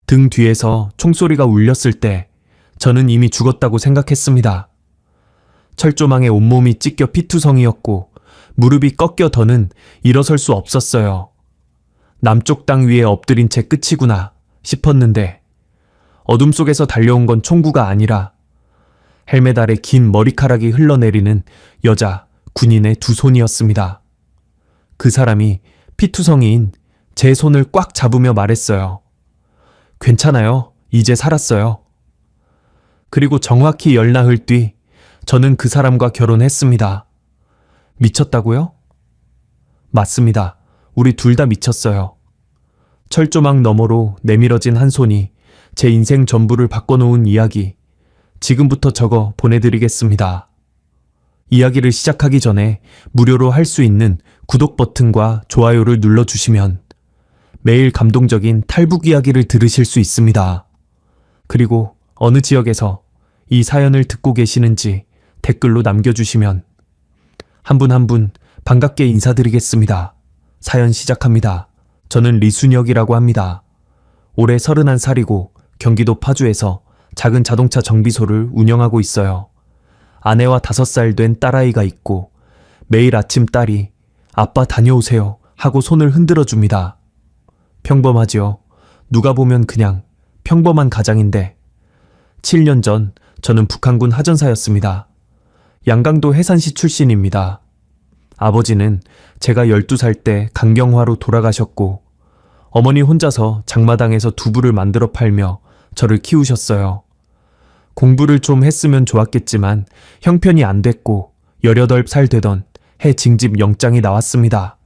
등 뒤에서 총소리가 울렸을 때 저는 이미 죽었다고 생각했습니다. 철조망에 온몸이 찢겨 피투성이었고 무릎이 꺾여 더는 일어설 수 없었어요. 남쪽 땅 위에 엎드린 채 끝이구나 싶었는데 어둠 속에서 달려온 건 총구가 아니라 헬멧 아래 긴 머리카락이 흘러내리는 여자 군인의 두 손이었습니다. 그 사람이 피투성이인 제 손을 꽉 잡으며 말했어요. 괜찮아요. 이제 살았어요. 그리고 정확히 열나흘 뒤 저는 그 사람과 결혼했습니다. 미쳤다고요? 맞습니다. 우리 둘 다 미쳤어요. 철조망 너머로 내밀어진 한 손이 제 인생 전부를 바꿔놓은 이야기, 지금부터 적어 보내드리겠습니다. 이야기를 시작하기 전에 무료로 할 수 있는 구독 버튼과 좋아요를 눌러주시면 매일 감동적인 탈북 이야기를 들으실 수 있습니다. 그리고 어느 지역에서 이 사연을 듣고 계시는지 댓글로 남겨주시면 한 분 한 분 반갑게 인사드리겠습니다. 사연 시작합니다. 저는 리순혁이라고 합니다. 올해 31살이고 경기도 파주에서 작은 자동차 정비소를 운영하고 있어요. 아내와 5살 된 딸아이가 있고 매일 아침 딸이 아빠 다녀오세요 하고 손을 흔들어 줍니다. 평범하지요. 누가 보면 그냥 평범한 가장인데 7년 전 저는 북한군 하전사였습니다. 양강도 해산시 출신입니다. 아버지는 제가 12살 때 강경화로 돌아가셨고 어머니 혼자서 장마당에서 두부를 만들어 팔며 저를 키우셨어요. 공부를 좀 했으면 좋았겠지만 형편이 안 됐고 18살 되던 해 징집 영장이 나왔습니다.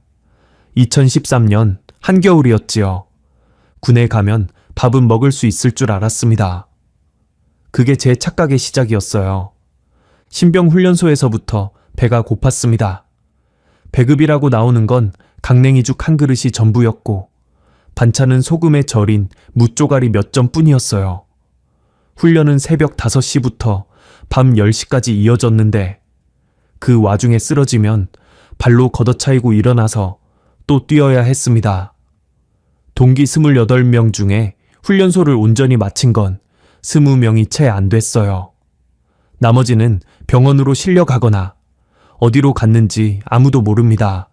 2013년 한겨울이었지요. 군에 가면 밥은 먹을 수 있을 줄 알았습니다. 그게 제 착각의 시작이었어요. 신병훈련소에서부터 배가 고팠습니다. 배급이라고 나오는 건 강냉이죽 한 그릇이 전부였고 반찬은 소금에 절인 무쪼가리 몇 점뿐이었어요. 훈련은 새벽 5시부터 밤 10시까지 이어졌는데 그 와중에 쓰러지면 발로 걷어차이고 일어나서 또 뛰어야 했습니다. 동기 28명 중에 훈련소를 온전히 마친 건 20명이 채 안 됐어요. 나머지는 병원으로 실려가거나 어디로 갔는지 아무도 모릅니다.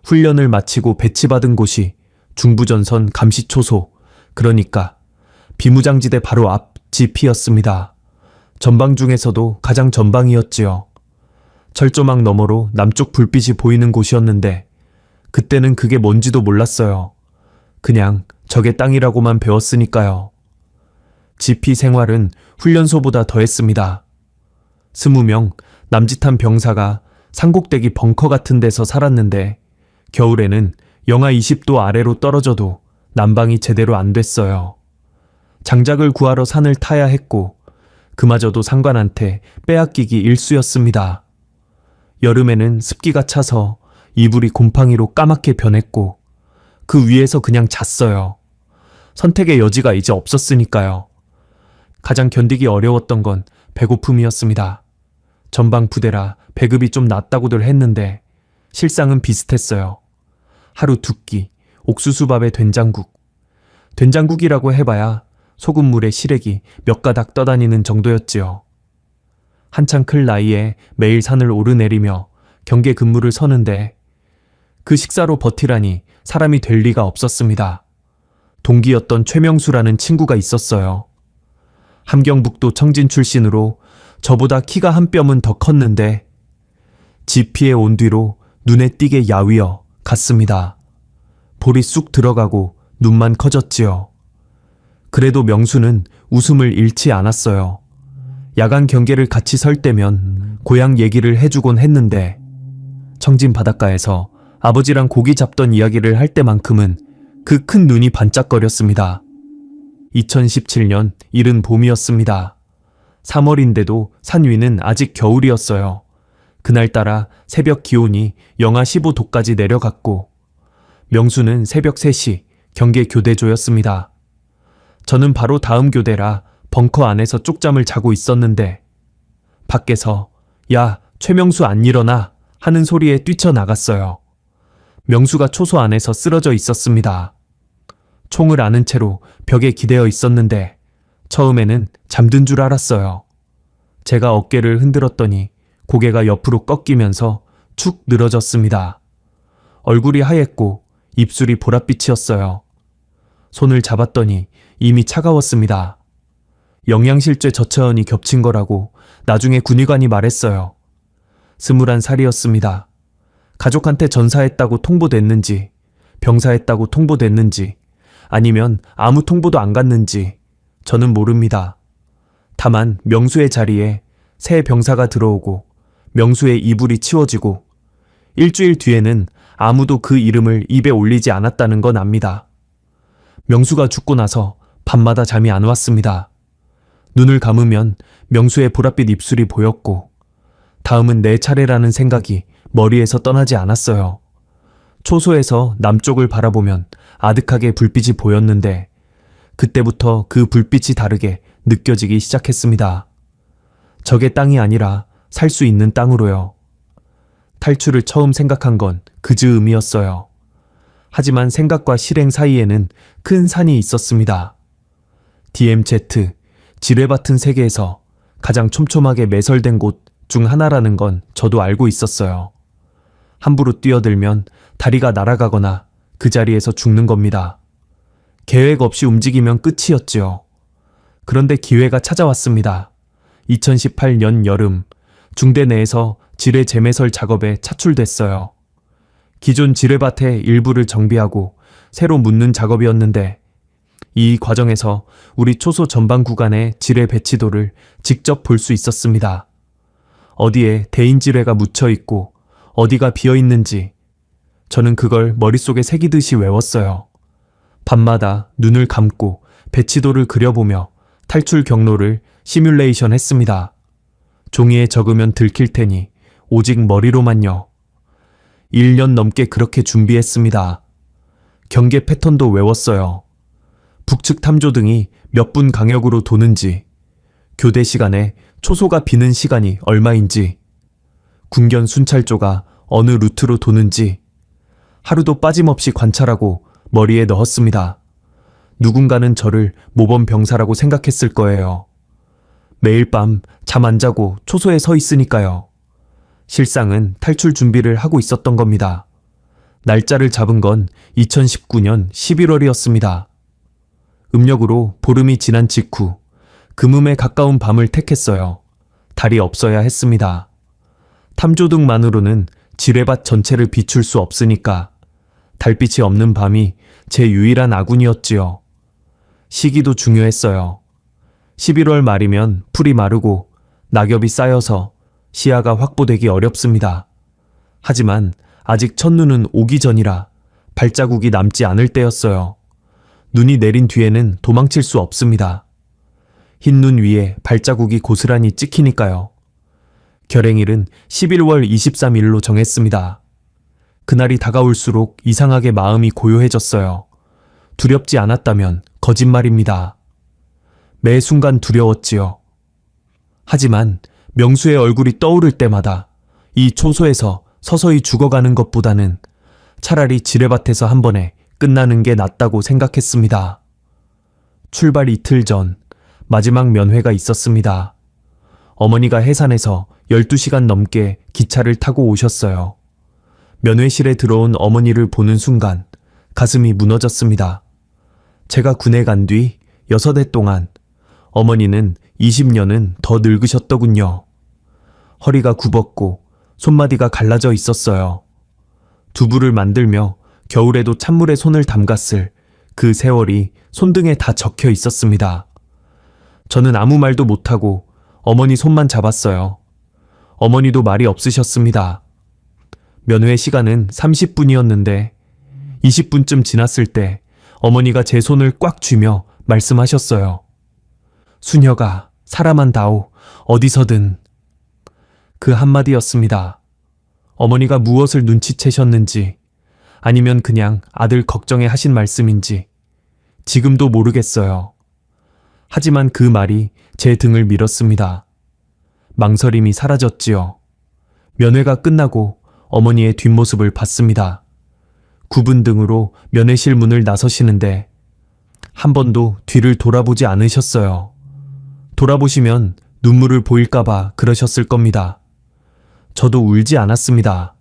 훈련을 마치고 배치받은 곳이 중부전선 감시초소, 그러니까 비무장지대 바로 앞 GP였습니다. 전방 중에서도 가장 전방이었지요. 철조망 너머로 남쪽 불빛이 보이는 곳이었는데 그때는 그게 뭔지도 몰랐어요. 그냥 적의 땅이라고만 배웠으니까요. GP 생활은 훈련소보다 더했습니다. 20명 남짓한 병사가 산꼭대기 벙커 같은 데서 살았는데 겨울에는 영하 20도 아래로 떨어져도 난방이 제대로 안 됐어요. 장작을 구하러 산을 타야 했고 그마저도 상관한테 빼앗기기 일쑤였습니다. 여름에는 습기가 차서 이불이 곰팡이로 까맣게 변했고 그 위에서 그냥 잤어요. 선택의 여지가 이제 없었으니까요. 가장 견디기 어려웠던 건 배고픔이었습니다. 전방 부대라 배급이 좀 낮다고들 했는데 실상은 비슷했어요. 하루 2끼, 옥수수밥에 된장국. 된장국이라고 해봐야 소금물에 시래기 몇 가닥 떠다니는 정도였지요. 한창 클 나이에 매일 산을 오르내리며 경계 근무를 서는데 그 식사로 버티라니 사람이 될 리가 없었습니다. 동기였던 최명수라는 친구가 있었어요. 함경북도 청진 출신으로 저보다 키가 한 뼘은 더 컸는데 GP에 온 뒤로 눈에 띄게 야위어 갔습니다. 볼이 쑥 들어가고 눈만 커졌지요. 그래도 명수는 웃음을 잃지 않았어요. 야간 경계를 같이 설 때면 고향 얘기를 해주곤 했는데 청진 바닷가에서 아버지랑 고기 잡던 이야기를 할 때만큼은 그 큰 눈이 반짝거렸습니다. 2017년 이른 봄이었습니다. 3월인데도 산 위는 아직 겨울이었어요. 그날따라 새벽 기온이 영하 15도까지 내려갔고 명수는 새벽 3시 경계 교대조였습니다. 저는 바로 다음 교대라 벙커 안에서 쪽잠을 자고 있었는데 밖에서 야, 최명수 안 일어나 하는 소리에 뛰쳐나갔어요. 명수가 초소 안에서 쓰러져 있었습니다. 총을 아는 채로 벽에 기대어 있었는데 처음에는 잠든 줄 알았어요. 제가 어깨를 흔들었더니 고개가 옆으로 꺾이면서 축 늘어졌습니다. 얼굴이 하얗고 입술이 보랏빛이었어요. 손을 잡았더니 이미 차가웠습니다. 영양실조 저체온이 겹친 거라고 나중에 군의관이 말했어요. 21살이었습니다. 가족한테 전사했다고 통보됐는지, 병사했다고 통보됐는지, 아니면 아무 통보도 안 갔는지 저는 모릅니다. 다만 명수의 자리에 새 병사가 들어오고 명수의 이불이 치워지고 일주일 뒤에는 아무도 그 이름을 입에 올리지 않았다는 건 압니다. 명수가 죽고 나서 밤마다 잠이 안 왔습니다. 눈을 감으면 명수의 보랏빛 입술이 보였고 다음은 내 차례라는 생각이 머리에서 떠나지 않았어요. 초소에서 남쪽을 바라보면 아득하게 불빛이 보였는데 그때부터 그 불빛이 다르게 느껴지기 시작했습니다. 저게 땅이 아니라 살 수 있는 땅으로요. 탈출을 처음 생각한 건 그 즈음이었어요. 하지만 생각과 실행 사이에는 큰 산이 있었습니다. DMZ, 지뢰밭은 세계에서 가장 촘촘하게 매설된 곳 중 하나라는 건 저도 알고 있었어요. 함부로 뛰어들면 다리가 날아가거나 그 자리에서 죽는 겁니다. 계획 없이 움직이면 끝이었지요. 그런데 기회가 찾아왔습니다. 2018년 여름, 중대 내에서 지뢰 재매설 작업에 차출됐어요. 기존 지뢰밭의 일부를 정비하고 새로 묻는 작업이었는데 이 과정에서 우리 초소 전방 구간의 지뢰 배치도를 직접 볼 수 있었습니다. 어디에 대인 지뢰가 묻혀 있고 어디가 비어 있는지 저는 그걸 머릿속에 새기듯이 외웠어요. 밤마다 눈을 감고 배치도를 그려보며 탈출 경로를 시뮬레이션 했습니다. 종이에 적으면 들킬 테니 오직 머리로만요. 1년 넘게 그렇게 준비했습니다. 경계 패턴도 외웠어요. 북측 탐조등이 몇 분 간격으로 도는지, 교대 시간에 초소가 비는 시간이 얼마인지, 군견 순찰조가 어느 루트로 도는지 하루도 빠짐없이 관찰하고 머리에 넣었습니다. 누군가는 저를 모범 병사라고 생각했을 거예요. 매일 밤 잠 안 자고 초소에 서 있으니까요. 실상은 탈출 준비를 하고 있었던 겁니다. 날짜를 잡은 건 2019년 11월이었습니다. 음력으로 보름이 지난 직후 금음에 가까운 밤을 택했어요. 달이 없어야 했습니다. 탐조등만으로는 지뢰밭 전체를 비출 수 없으니까 달빛이 없는 밤이 제 유일한 아군이었지요. 시기도 중요했어요. 11월 말이면 풀이 마르고 낙엽이 쌓여서 시야가 확보되기 어렵습니다. 하지만 아직 첫눈은 오기 전이라 발자국이 남지 않을 때였어요. 눈이 내린 뒤에는 도망칠 수 없습니다. 흰 눈 위에 발자국이 고스란히 찍히니까요. 결행일은 11월 23일로 정했습니다. 그날이 다가올수록 이상하게 마음이 고요해졌어요. 두렵지 않았다면 거짓말입니다. 매 순간 두려웠지요. 하지만 명수의 얼굴이 떠오를 때마다 이 초소에서 서서히 죽어가는 것보다는 차라리 지뢰밭에서 한 번에 끝나는 게 낫다고 생각했습니다. 출발 이틀 전 마지막 면회가 있었습니다. 어머니가 해산에서 12시간 넘게 기차를 타고 오셨어요. 면회실에 들어온 어머니를 보는 순간 가슴이 무너졌습니다. 제가 군에 간 뒤 6해 동안 어머니는 20년은 더 늙으셨더군요. 허리가 굽었고 손마디가 갈라져 있었어요. 두부를 만들며 겨울에도 찬물에 손을 담갔을 그 세월이 손등에 다 적혀 있었습니다. 저는 아무 말도 못하고 어머니 손만 잡았어요. 어머니도 말이 없으셨습니다. 면회 시간은 30분이었는데 20분쯤 지났을 때 어머니가 제 손을 꽉 쥐며 말씀하셨어요. 수녀가 사람한다오, 어디서든. 그 한마디였습니다. 어머니가 무엇을 눈치채셨는지 아니면 그냥 아들 걱정해 하신 말씀인지 지금도 모르겠어요. 하지만 그 말이 제 등을 밀었습니다. 망설임이 사라졌지요. 면회가 끝나고 어머니의 뒷모습을 봤습니다. 굽은 등으로 면회실 문을 나서시는데 한 번도 뒤를 돌아보지 않으셨어요. 돌아보시면 눈물을 보일까봐 그러셨을 겁니다. 저도 울지 않았습니다.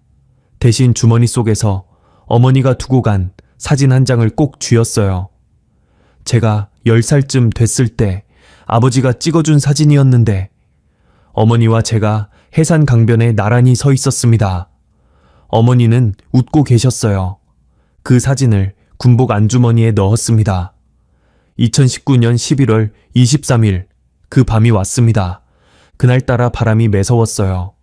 대신 주머니 속에서 어머니가 두고 간 사진 한 장을 꼭 쥐었어요. 제가 10살쯤 됐을 때 아버지가 찍어준 사진이었는데 어머니와 제가 해산 강변에 나란히 서 있었습니다. 어머니는 웃고 계셨어요. 그 사진을 군복 안주머니에 넣었습니다. 2019년 11월 23일 그 밤이 왔습니다. 그날따라 바람이 매서웠어요.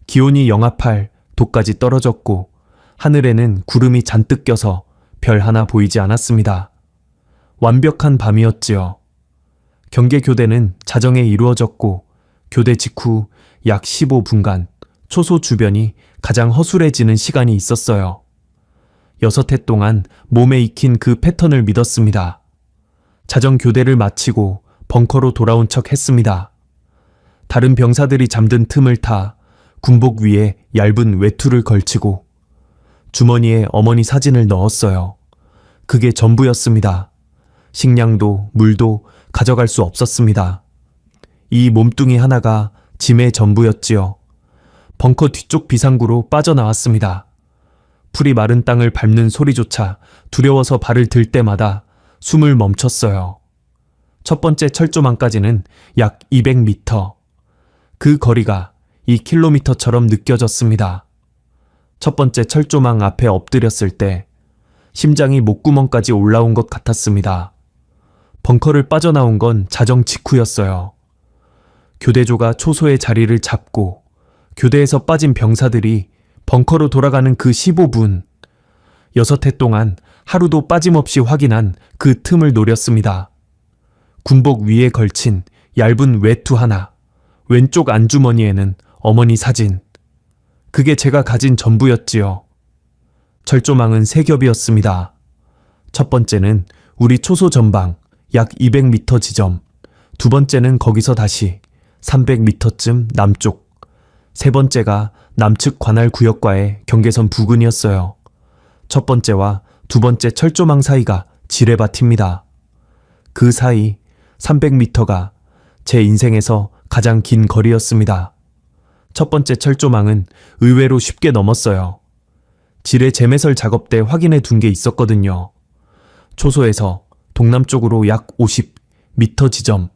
기온이 영하 8, 도까지 떨어졌고 하늘에는 구름이 잔뜩 껴서 별 하나 보이지 않았습니다. 완벽한 밤이었지요. 경계교대는 자정에 이루어졌고 교대 직후 약 15분간 초소 주변이 가장 허술해지는 시간이 있었어요. 6해 동안 몸에 익힌 그 패턴을 믿었습니다. 자정 교대를 마치고 벙커로 돌아온 척 했습니다. 다른 병사들이 잠든 틈을 타 군복 위에 얇은 외투를 걸치고 주머니에 어머니 사진을 넣었어요. 그게 전부였습니다. 식량도 물도 가져갈 수 없었습니다. 이 몸뚱이 하나가 짐의 전부였지요. 벙커 뒤쪽 비상구로 빠져나왔습니다. 풀이 마른 땅을 밟는 소리조차 두려워서 발을 들 때마다 숨을 멈췄어요. 첫 번째 철조망까지는 약 200m. 그 거리가 2km처럼 느껴졌습니다. 첫 번째 철조망 앞에 엎드렸을 때 심장이 목구멍까지 올라온 것 같았습니다. 벙커를 빠져나온 건 자정 직후였어요. 교대조가 초소의 자리를 잡고 교대에서 빠진 병사들이 벙커로 돌아가는 그 15분, 6해 동안 하루도 빠짐없이 확인한 그 틈을 노렸습니다. 군복 위에 걸친 얇은 외투 하나, 왼쪽 안주머니에는 어머니 사진. 그게 제가 가진 전부였지요. 철조망은 3겹이었습니다. 첫 번째는 우리 초소 전방 약 200m 지점, 두 번째는 거기서 다시 300m쯤 남쪽, 세 번째가 남측 관할 구역과의 경계선 부근이었어요. 첫 번째와 두 번째 철조망 사이가 지뢰밭입니다. 그 사이 300m가 제 인생에서 가장 긴 거리였습니다. 첫 번째 철조망은 의외로 쉽게 넘었어요. 지뢰 재매설 작업 때 확인해 둔 게 있었거든요. 초소에서 동남쪽으로 약 50m 지점,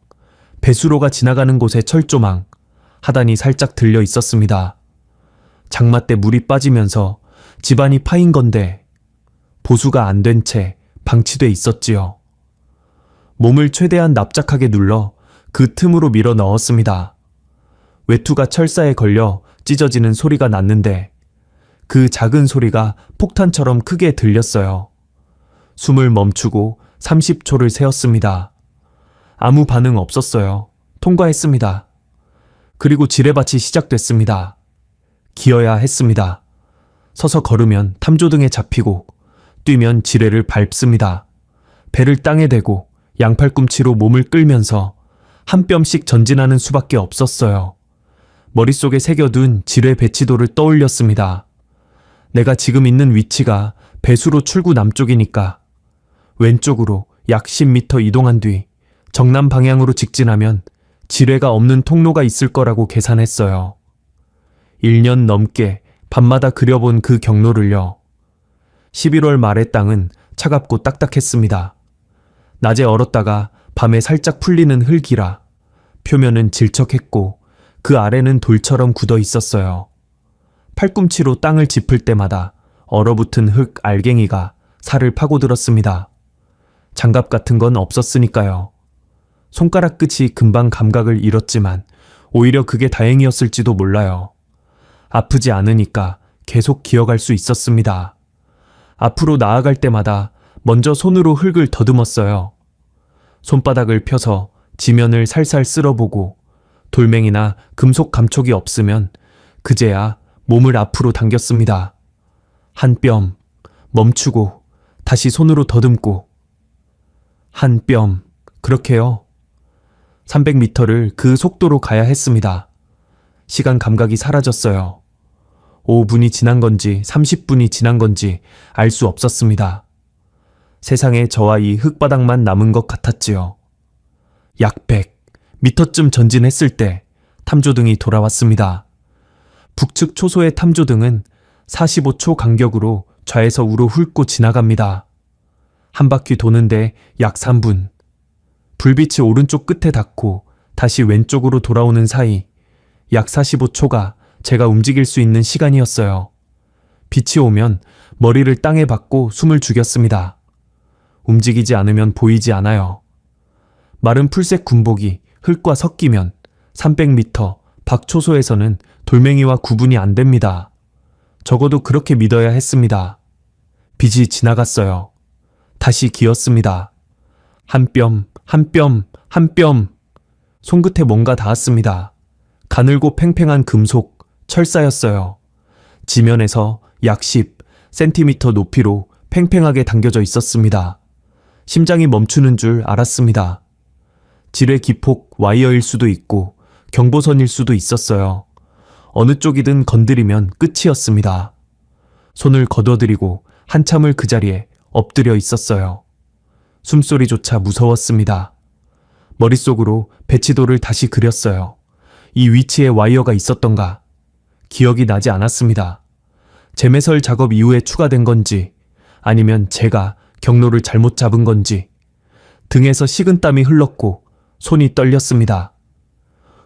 배수로가 지나가는 곳에 철조망, 하단이 살짝 들려 있었습니다. 장마 때 물이 빠지면서 집안이 파인 건데 보수가 안 된 채 방치돼 있었지요. 몸을 최대한 납작하게 눌러 그 틈으로 밀어 넣었습니다. 외투가 철사에 걸려 찢어지는 소리가 났는데 그 작은 소리가 폭탄처럼 크게 들렸어요. 숨을 멈추고 30초를 세었습니다. 아무 반응 없었어요. 통과했습니다. 그리고 지뢰밭이 시작됐습니다. 기어야 했습니다. 서서 걸으면 탐조등에 잡히고 뛰면 지뢰를 밟습니다. 배를 땅에 대고 양팔꿈치로 몸을 끌면서 한 뼘씩 전진하는 수밖에 없었어요. 머릿속에 새겨둔 지뢰 배치도를 떠올렸습니다. 내가 지금 있는 위치가 배수로 출구 남쪽이니까 왼쪽으로 약 10m 이동한 뒤 정남 방향으로 직진하면 지뢰가 없는 통로가 있을 거라고 계산했어요. 1년 넘게 밤마다 그려본 그 경로를요. 11월 말의 땅은 차갑고 딱딱했습니다. 낮에 얼었다가 밤에 살짝 풀리는 흙이라 표면은 질척했고 그 아래는 돌처럼 굳어 있었어요. 팔꿈치로 땅을 짚을 때마다 얼어붙은 흙 알갱이가 살을 파고들었습니다. 장갑 같은 건 없었으니까요. 손가락 끝이 금방 감각을 잃었지만 오히려 그게 다행이었을지도 몰라요. 아프지 않으니까 계속 기어갈 수 있었습니다. 앞으로 나아갈 때마다 먼저 손으로 흙을 더듬었어요. 손바닥을 펴서 지면을 살살 쓸어보고 돌멩이나 금속 감촉이 없으면 그제야 몸을 앞으로 당겼습니다. 한 뼘, 멈추고 다시 손으로 더듬고 한 뼘, 그렇게요. 300m를 그 속도로 가야 했습니다. 시간 감각이 사라졌어요. 5분이 지난 건지 30분이 지난 건지 알 수 없었습니다. 세상에 저와 이 흙바닥만 남은 것 같았지요. 약 100m쯤 전진했을 때 탐조등이 돌아왔습니다. 북측 초소의 탐조등은 45초 간격으로 좌에서 우로 훑고 지나갑니다. 한 바퀴 도는데 약 3분. 불빛이 오른쪽 끝에 닿고 다시 왼쪽으로 돌아오는 사이 약 45초가 제가 움직일 수 있는 시간이었어요. 빛이 오면 머리를 땅에 박고 숨을 죽였습니다. 움직이지 않으면 보이지 않아요. 마른 풀색 군복이 흙과 섞이면 300m 밖 초소에서는 돌멩이와 구분이 안 됩니다. 적어도 그렇게 믿어야 했습니다. 빛이 지나갔어요. 다시 기었습니다. 한 뼘, 한 뼘, 한 뼘. 손끝에 뭔가 닿았습니다. 가늘고 팽팽한 금속, 철사였어요. 지면에서 약 10cm 높이로 팽팽하게 당겨져 있었습니다. 심장이 멈추는 줄 알았습니다. 지뢰 기폭 와이어일 수도 있고 경보선일 수도 있었어요. 어느 쪽이든 건드리면 끝이었습니다. 손을 거둬들이고 한참을 그 자리에 엎드려 있었어요. 숨소리조차 무서웠습니다. 머릿속으로 배치도를 다시 그렸어요. 이 위치에 와이어가 있었던가? 기억이 나지 않았습니다. 재매설 작업 이후에 추가된 건지 아니면 제가 경로를 잘못 잡은 건지 등에서 식은땀이 흘렀고 손이 떨렸습니다.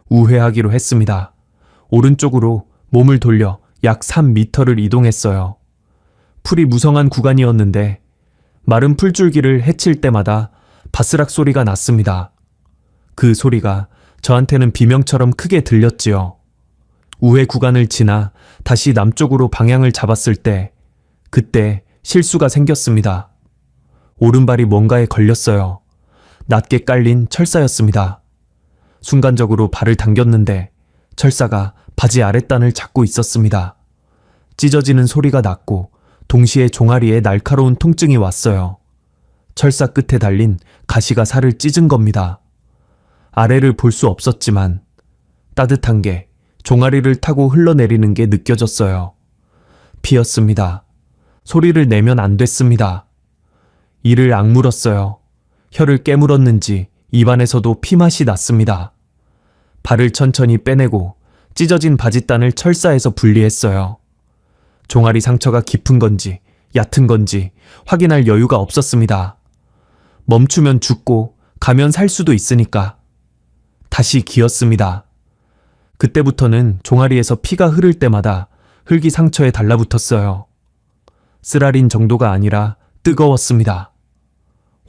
우회하기로 했습니다. 오른쪽으로 몸을 돌려 약 3m를 이동했어요. 풀이 무성한 구간이었는데 마른 풀줄기를 헤칠 때마다 바스락 소리가 났습니다. 그 소리가 저한테는 비명처럼 크게 들렸지요. 우회 구간을 지나 다시 남쪽으로 방향을 잡았을 때 그때 실수가 생겼습니다. 오른발이 뭔가에 걸렸어요. 낮게 깔린 철사였습니다. 순간적으로 발을 당겼는데 철사가 바지 아랫단을 잡고 있었습니다. 찢어지는 소리가 났고 동시에 종아리에 날카로운 통증이 왔어요. 철사 끝에 달린 가시가 살을 찢은 겁니다. 아래를 볼 수 없었지만 따뜻한 게 종아리를 타고 흘러내리는 게 느껴졌어요. 피였습니다. 소리를 내면 안 됐습니다. 이를 악물었어요. 혀를 깨물었는지 입안에서도 피맛이 났습니다. 발을 천천히 빼내고 찢어진 바짓단을 철사에서 분리했어요. 종아리 상처가 깊은 건지 얕은 건지 확인할 여유가 없었습니다. 멈추면 죽고 가면 살 수도 있으니까. 다시 기었습니다. 그때부터는 종아리에서 피가 흐를 때마다 흙이 상처에 달라붙었어요. 쓰라린 정도가 아니라 뜨거웠습니다.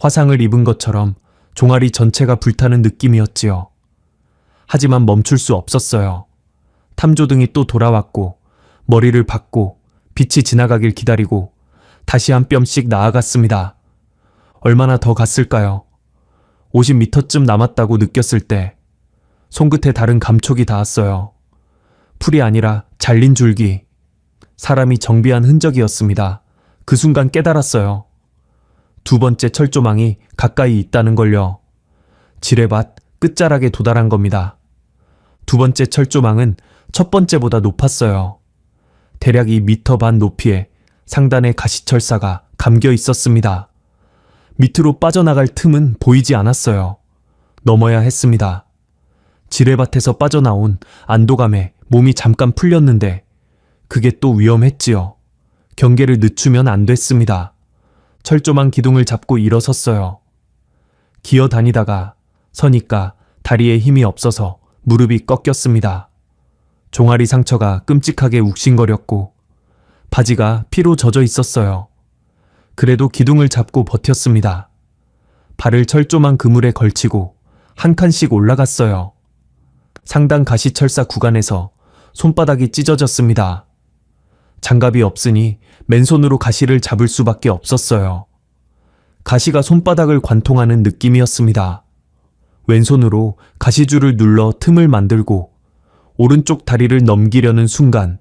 화상을 입은 것처럼 종아리 전체가 불타는 느낌이었지요. 하지만 멈출 수 없었어요. 탐조등이 또 돌아왔고 머리를 박고 빛이 지나가길 기다리고 다시 한 뼘씩 나아갔습니다. 얼마나 더 갔을까요? 50m쯤 남았다고 느꼈을 때 손끝에 다른 감촉이 닿았어요. 풀이 아니라 잘린 줄기. 사람이 정비한 흔적이었습니다. 그 순간 깨달았어요. 두 번째 철조망이 가까이 있다는 걸요. 지뢰밭 끝자락에 도달한 겁니다. 두 번째 철조망은 첫 번째보다 높았어요. 대략 2m 반 높이에 상단에 가시철사가 감겨 있었습니다. 밑으로 빠져나갈 틈은 보이지 않았어요. 넘어야 했습니다. 지뢰밭에서 빠져나온 안도감에 몸이 잠깐 풀렸는데 그게 또 위험했지요. 경계를 늦추면 안 됐습니다. 철조망 기둥을 잡고 일어섰어요. 기어 다니다가 서니까 다리에 힘이 없어서 무릎이 꺾였습니다. 종아리 상처가 끔찍하게 욱신거렸고 바지가 피로 젖어 있었어요. 그래도 기둥을 잡고 버텼습니다. 발을 철조망 그물에 걸치고 한 칸씩 올라갔어요. 상단 가시철사 구간에서 손바닥이 찢어졌습니다. 장갑이 없으니 맨손으로 가시를 잡을 수밖에 없었어요. 가시가 손바닥을 관통하는 느낌이었습니다. 왼손으로 가시줄을 눌러 틈을 만들고 오른쪽 다리를 넘기려는 순간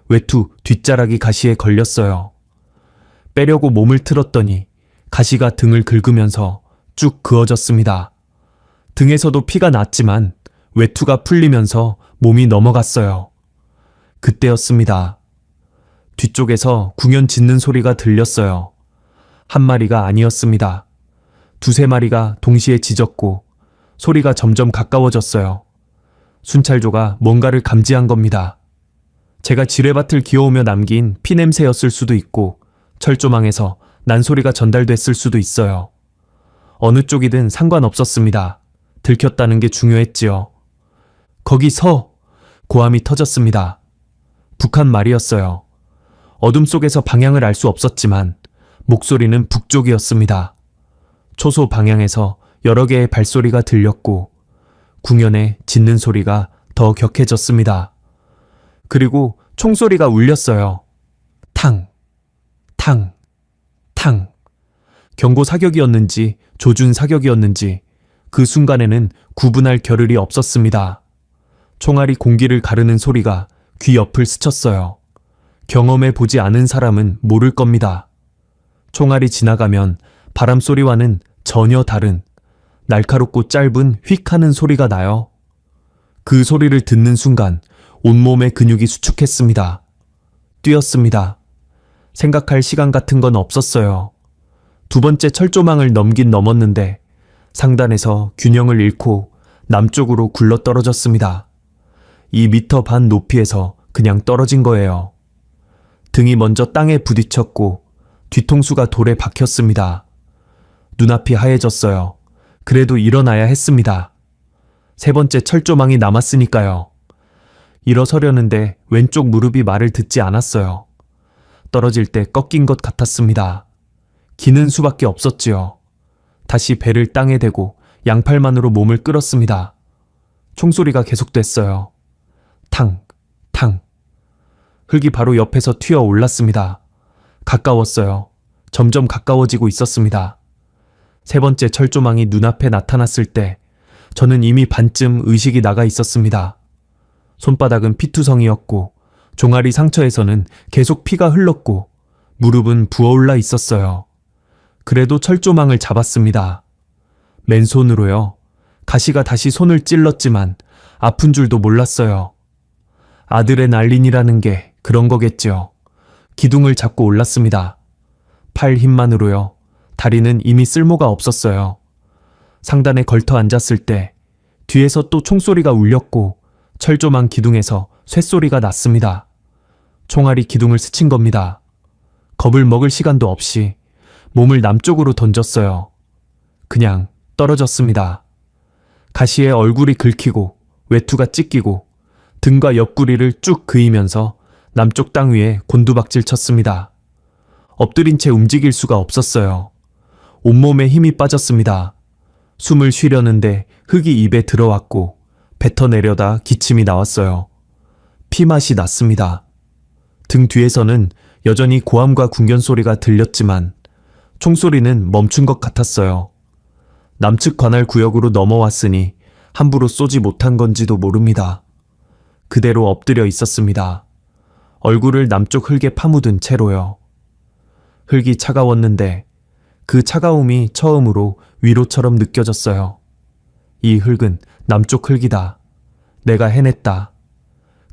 외투 뒷자락이 가시에 걸렸어요. 빼려고 몸을 틀었더니 가시가 등을 긁으면서 쭉 그어졌습니다. 등에서도 피가 났지만 외투가 풀리면서 몸이 넘어갔어요. 그때였습니다. 뒤쪽에서 궁연 짖는 소리가 들렸어요. 한 마리가 아니었습니다. 두세 마리가 동시에 짖었고 소리가 점점 가까워졌어요. 순찰조가 뭔가를 감지한 겁니다. 제가 지뢰밭을 기어오며 남긴 피냄새였을 수도 있고 철조망에서 난 소리가 전달됐을 수도 있어요. 어느 쪽이든 상관없었습니다. 들켰다는 게 중요했지요. 거기서 고함이 터졌습니다. 북한 말이었어요. 어둠 속에서 방향을 알 수 없었지만 목소리는 북쪽이었습니다. 초소 방향에서 여러 개의 발소리가 들렸고 궁연에 짖는 소리가 더 격해졌습니다. 그리고 총소리가 울렸어요. 탕, 탕, 탕. 경고 사격이었는지 조준 사격이었는지 그 순간에는 구분할 겨를이 없었습니다. 총알이 공기를 가르는 소리가 귀 옆을 스쳤어요. 경험해 보지 않은 사람은 모를 겁니다. 총알이 지나가면 바람소리와는 전혀 다른 날카롭고 짧은 휙 하는 소리가 나요. 그 소리를 듣는 순간 온몸의 근육이 수축했습니다. 뛰었습니다. 생각할 시간 같은 건 없었어요. 두 번째 철조망을 넘었는데 상단에서 균형을 잃고 남쪽으로 굴러 떨어졌습니다. 2m 반 높이에서 그냥 떨어진 거예요. 등이 먼저 땅에 부딪혔고 뒤통수가 돌에 박혔습니다. 눈앞이 하얘졌어요. 그래도 일어나야 했습니다. 세 번째 철조망이 남았으니까요. 일어서려는데 왼쪽 무릎이 말을 듣지 않았어요. 떨어질 때 꺾인 것 같았습니다. 기는 수밖에 없었지요. 다시 배를 땅에 대고 양팔만으로 몸을 끌었습니다. 총소리가 계속됐어요. 탕, 탕. 흙이 바로 옆에서 튀어 올랐습니다. 가까웠어요. 점점 가까워지고 있었습니다. 세 번째 철조망이 눈앞에 나타났을 때 저는 이미 반쯤 의식이 나가 있었습니다. 손바닥은 피투성이었고 종아리 상처에서는 계속 피가 흘렀고 무릎은 부어올라 있었어요. 그래도 철조망을 잡았습니다. 맨손으로요. 가시가 다시 손을 찔렀지만 아픈 줄도 몰랐어요. 아드레날린이라는 게 그런 거겠죠. 기둥을 잡고 올랐습니다. 팔 힘만으로요. 다리는 이미 쓸모가 없었어요. 상단에 걸터 앉았을 때 뒤에서 또 총소리가 울렸고 철조망 기둥에서 쇳소리가 났습니다. 총알이 기둥을 스친 겁니다. 겁을 먹을 시간도 없이 몸을 남쪽으로 던졌어요. 그냥 떨어졌습니다. 가시에 얼굴이 긁히고 외투가 찢기고 등과 옆구리를 쭉 그이면서 남쪽 땅 위에 곤두박질 쳤습니다. 엎드린 채 움직일 수가 없었어요. 온몸에 힘이 빠졌습니다. 숨을 쉬려는데 흙이 입에 들어왔고 뱉어내려다 기침이 나왔어요. 피맛이 났습니다. 등 뒤에서는 여전히 고함과 궁견 소리가 들렸지만 총소리는 멈춘 것 같았어요. 남측 관할 구역으로 넘어왔으니 함부로 쏘지 못한 건지도 모릅니다. 그대로 엎드려 있었습니다. 얼굴을 남쪽 흙에 파묻은 채로요. 흙이 차가웠는데 그 차가움이 처음으로 위로처럼 느껴졌어요. 이 흙은 남쪽 흙이다. 내가 해냈다.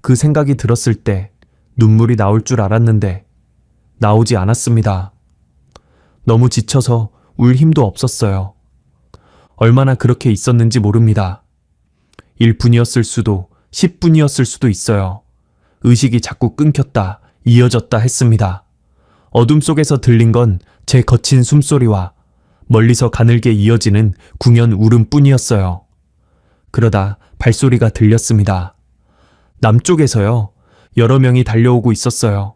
그 생각이 들었을 때 눈물이 나올 줄 알았는데 나오지 않았습니다. 너무 지쳐서 울 힘도 없었어요. 얼마나 그렇게 있었는지 모릅니다. 1분이었을 수도 10분이었을 수도 있어요. 의식이 자꾸 끊겼다, 이어졌다 했습니다. 어둠 속에서 들린 건 제 거친 숨소리와 멀리서 가늘게 이어지는 궁연 울음뿐이었어요. 그러다 발소리가 들렸습니다. 남쪽에서요. 여러 명이 달려오고 있었어요.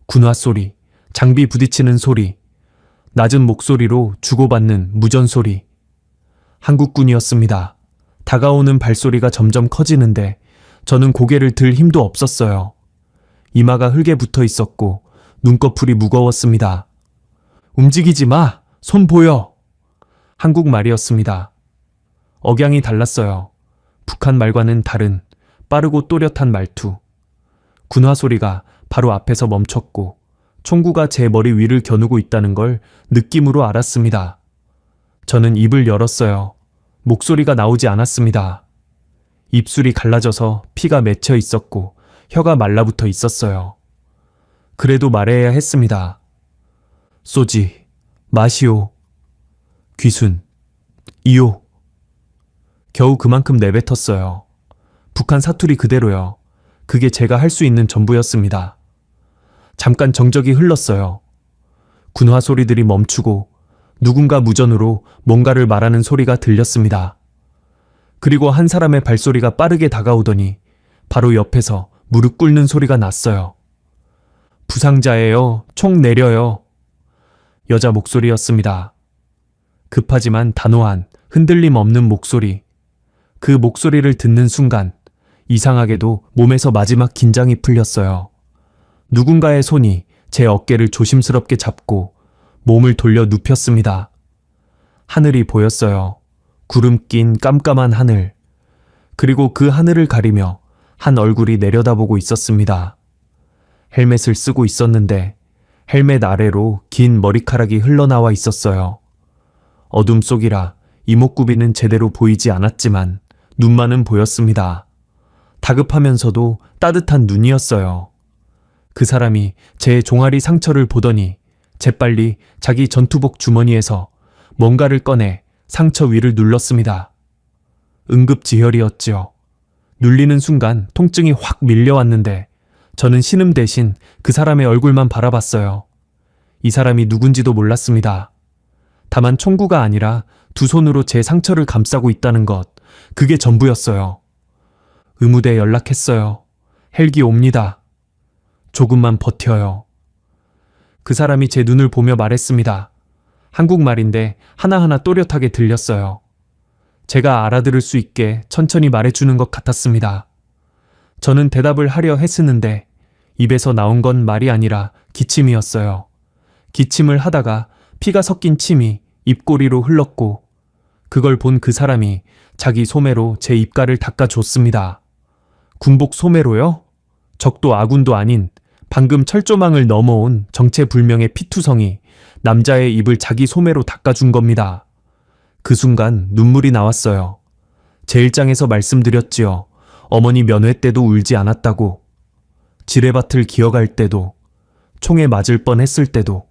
군화 소리, 장비 부딪히는 소리, 낮은 목소리로 주고받는 무전 소리. 한국군이었습니다. 다가오는 발소리가 점점 커지는데 저는 고개를 들 힘도 없었어요. 이마가 흙에 붙어 있었고 눈꺼풀이 무거웠습니다. 움직이지 마! 손 보여! 한국말이었습니다. 억양이 달랐어요. 북한 말과는 다른 빠르고 또렷한 말투. 군화 소리가 바로 앞에서 멈췄고 총구가 제 머리 위를 겨누고 있다는 걸 느낌으로 알았습니다. 저는 입을 열었어요. 목소리가 나오지 않았습니다. 입술이 갈라져서 피가 맺혀 있었고 혀가 말라붙어 있었어요. 그래도 말해야 했습니다. 쏘지 마시오. 귀순. 이오. 겨우 그만큼 내뱉었어요. 북한 사투리 그대로요. 그게 제가 할 수 있는 전부였습니다. 잠깐 정적이 흘렀어요. 군화 소리들이 멈추고 누군가 무전으로 뭔가를 말하는 소리가 들렸습니다. 그리고 한 사람의 발소리가 빠르게 다가오더니 바로 옆에서 무릎 꿇는 소리가 났어요. 부상자예요. 총 내려요. 여자 목소리였습니다. 급하지만 단호한 흔들림 없는 목소리. 그 목소리를 듣는 순간 이상하게도 몸에서 마지막 긴장이 풀렸어요. 누군가의 손이 제 어깨를 조심스럽게 잡고 몸을 돌려 눕혔습니다. 하늘이 보였어요. 구름 낀 깜깜한 하늘. 그리고 그 하늘을 가리며 한 얼굴이 내려다보고 있었습니다. 헬멧을 쓰고 있었는데 헬멧 아래로 긴 머리카락이 흘러나와 있었어요. 어둠 속이라 이목구비는 제대로 보이지 않았지만 눈만은 보였습니다. 다급하면서도 따뜻한 눈이었어요. 그 사람이 제 종아리 상처를 보더니 재빨리 자기 전투복 주머니에서 뭔가를 꺼내 상처 위를 눌렀습니다. 응급지혈이었지요. 눌리는 순간 통증이 확 밀려왔는데 저는 신음 대신 그 사람의 얼굴만 바라봤어요. 이 사람이 누군지도 몰랐습니다. 다만 총구가 아니라 두 손으로 제 상처를 감싸고 있다는 것, 그게 전부였어요. 의무대에 연락했어요. 헬기 옵니다. 조금만 버텨요. 그 사람이 제 눈을 보며 말했습니다. 한국말인데 하나하나 또렷하게 들렸어요. 제가 알아들을 수 있게 천천히 말해주는 것 같았습니다. 저는 대답을 하려 했었는데 입에서 나온 건 말이 아니라 기침이었어요. 기침을 하다가 피가 섞인 침이 입꼬리로 흘렀고 그걸 본 그 사람이 자기 소매로 제 입가를 닦아줬습니다. 군복 소매로요? 적도 아군도 아닌 방금 철조망을 넘어온 정체불명의 피투성이 남자의 입을 자기 소매로 닦아준 겁니다. 그 순간 눈물이 나왔어요. 제 일장에서 말씀드렸지요. 어머니 면회 때도 울지 않았다고. 지뢰밭을 기어갈 때도, 총에 맞을 뻔했을 때도,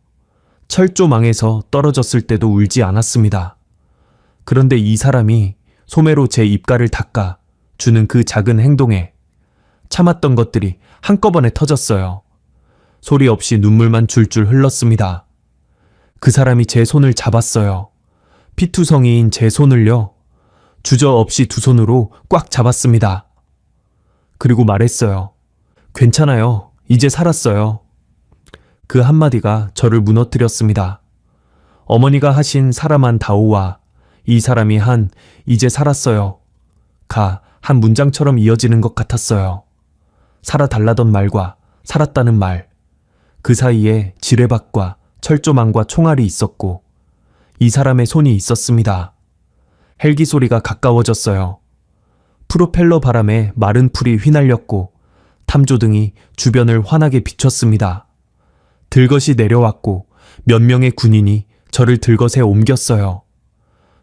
철조망에서 떨어졌을 때도 울지 않았습니다. 그런데 이 사람이 소매로 제 입가를 닦아 주는 그 작은 행동에 참았던 것들이 한꺼번에 터졌어요. 소리 없이 눈물만 줄줄 흘렀습니다. 그 사람이 제 손을 잡았어요. 피투성이인 제 손을요. 주저없이 두 손으로 꽉 잡았습니다. 그리고 말했어요. 괜찮아요. 이제 살았어요. 그 한마디가 저를 무너뜨렸습니다. 어머니가 하신 사람한 다오와 이 사람이 한 이제 살았어요. 가 한 문장처럼 이어지는 것 같았어요. 살아달라던 말과 살았다는 말. 그 사이에 지뢰밭과 철조망과 총알이 있었고 이 사람의 손이 있었습니다. 헬기 소리가 가까워졌어요. 프로펠러 바람에 마른 풀이 휘날렸고 탐조등이 주변을 환하게 비췄습니다. 들것이 내려왔고 몇 명의 군인이 저를 들것에 옮겼어요.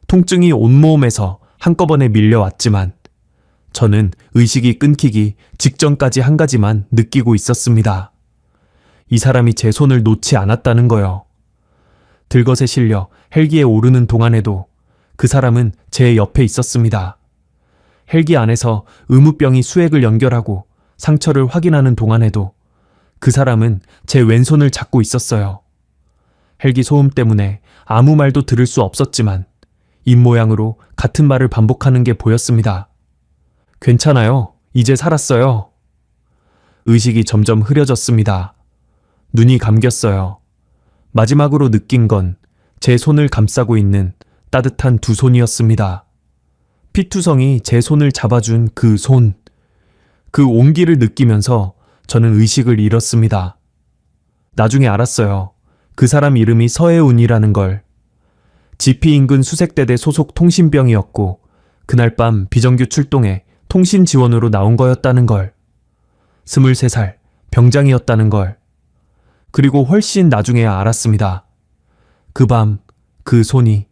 통증이 온몸에서 한꺼번에 밀려왔지만 저는 의식이 끊기기 직전까지 한 가지만 느끼고 있었습니다. 이 사람이 제 손을 놓지 않았다는 거요. 들것에 실려 헬기에 오르는 동안에도 그 사람은 제 옆에 있었습니다. 헬기 안에서 의무병이 수액을 연결하고 상처를 확인하는 동안에도 그 사람은 제 왼손을 잡고 있었어요. 헬기 소음 때문에 아무 말도 들을 수 없었지만 입모양으로 같은 말을 반복하는 게 보였습니다. 괜찮아요. 이제 살았어요. 의식이 점점 흐려졌습니다. 눈이 감겼어요. 마지막으로 느낀 건 제 손을 감싸고 있는 따뜻한 두 손이었습니다. 피투성이 제 손을 잡아준 그 손, 그 온기를 느끼면서 저는 의식을 잃었습니다. 나중에 알았어요. 그 사람 이름이 서해운이라는 걸. 지피 인근 수색대대 소속 통신병이었고 그날 밤 비정규 출동에 통신 지원으로 나온 거였다는 걸. 23살 병장이었다는 걸. 그리고 훨씬 나중에야 알았습니다. 그 밤 그 손이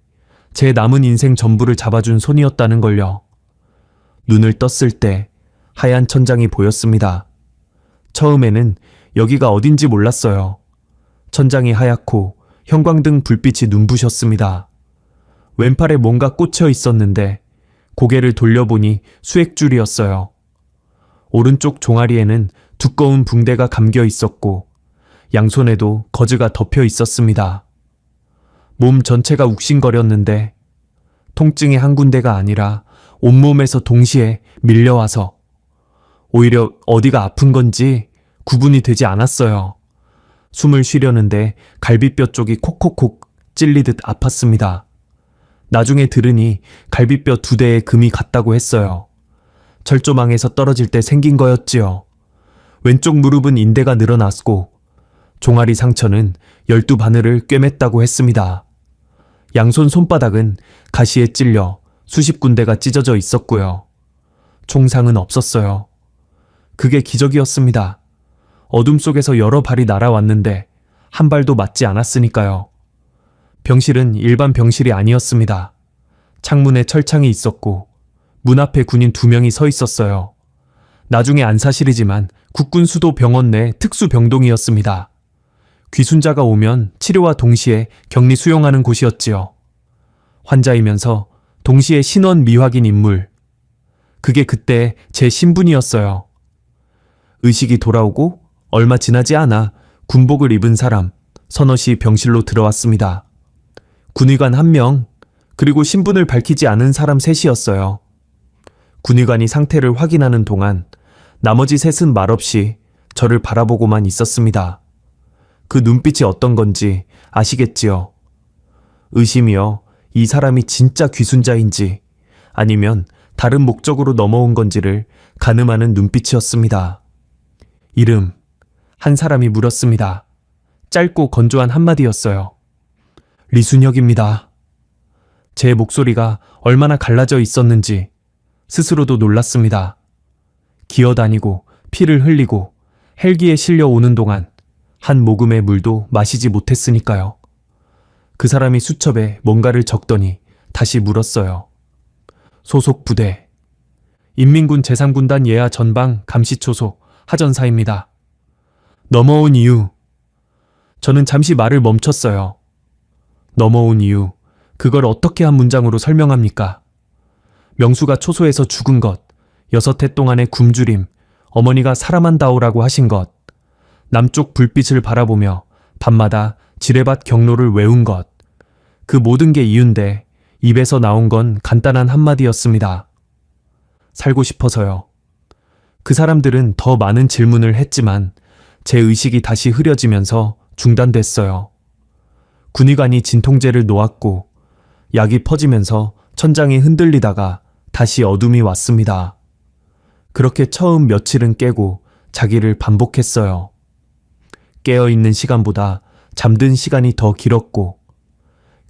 제 남은 인생 전부를 잡아준 손이었다는 걸요. 눈을 떴을 때 하얀 천장이 보였습니다. 처음에는 여기가 어딘지 몰랐어요. 천장이 하얗고 형광등 불빛이 눈부셨습니다. 왼팔에 뭔가 꽂혀 있었는데 고개를 돌려보니 수액줄이었어요. 오른쪽 종아리에는 두꺼운 붕대가 감겨 있었고 양손에도 거즈가 덮여 있었습니다. 몸 전체가 욱신거렸는데 통증이 한 군데가 아니라 온몸에서 동시에 밀려와서 오히려 어디가 아픈 건지 구분이 되지 않았어요. 숨을 쉬려는데 갈비뼈 쪽이 콕콕콕 찔리듯 아팠습니다. 나중에 들으니 갈비뼈 2대에 금이 갔다고 했어요. 철조망에서 떨어질 때 생긴 거였지요. 왼쪽 무릎은 인대가 늘어났고 종아리 상처는 12바늘을 꿰맸다고 했습니다. 양손 손바닥은 가시에 찔려 수십 군데가 찢어져 있었고요. 총상은 없었어요. 그게 기적이었습니다. 어둠 속에서 여러 발이 날아왔는데 한 발도 맞지 않았으니까요. 병실은 일반 병실이 아니었습니다. 창문에 철창이 있었고 문 앞에 군인 2명이 서 있었어요. 나중에 안 사실이지만 국군수도병원 내 특수병동이었습니다. 귀순자가 오면 치료와 동시에 격리 수용하는 곳이었지요. 환자이면서 동시에 신원 미확인 인물. 그게 그때 제 신분이었어요. 의식이 돌아오고 얼마 지나지 않아 군복을 입은 사람 서너시 병실로 들어왔습니다. 군의관 1명, 그리고 신분을 밝히지 않은 사람 3이었어요. 군의관이 상태를 확인하는 동안 나머지 3은 말없이 저를 바라보고만 있었습니다. 그 눈빛이 어떤 건지 아시겠지요? 의심이요. 이 사람이 진짜 귀순자인지 아니면 다른 목적으로 넘어온 건지를 가늠하는 눈빛이었습니다. 이름, 한 사람이 물었습니다. 짧고 건조한 한마디였어요. 리순혁입니다. 제 목소리가 얼마나 갈라져 있었는지 스스로도 놀랐습니다. 기어다니고 피를 흘리고 헬기에 실려 오는 동안 한 모금의 물도 마시지 못했으니까요. 그 사람이 수첩에 뭔가를 적더니 다시 물었어요. 소속 부대. 인민군 제3군단 예하 전방 감시초소 하전사입니다. 넘어온 이유. 저는 잠시 말을 멈췄어요. 넘어온 이유. 그걸 어떻게 한 문장으로 설명합니까? 명수가 초소에서 죽은 것, 6해 동안의 굶주림, 어머니가 사람한다오라고 하신 것, 남쪽 불빛을 바라보며 밤마다 지뢰밭 경로를 외운 것, 그 모든 게 이유인데 입에서 나온 건 간단한 한마디였습니다. 살고 싶어서요. 그 사람들은 더 많은 질문을 했지만 제 의식이 다시 흐려지면서 중단됐어요. 군의관이 진통제를 놓았고 약이 퍼지면서 천장이 흔들리다가 다시 어둠이 왔습니다. 그렇게 처음 며칠은 깨고 자기를 반복했어요. 깨어있는 시간보다 잠든 시간이 더 길었고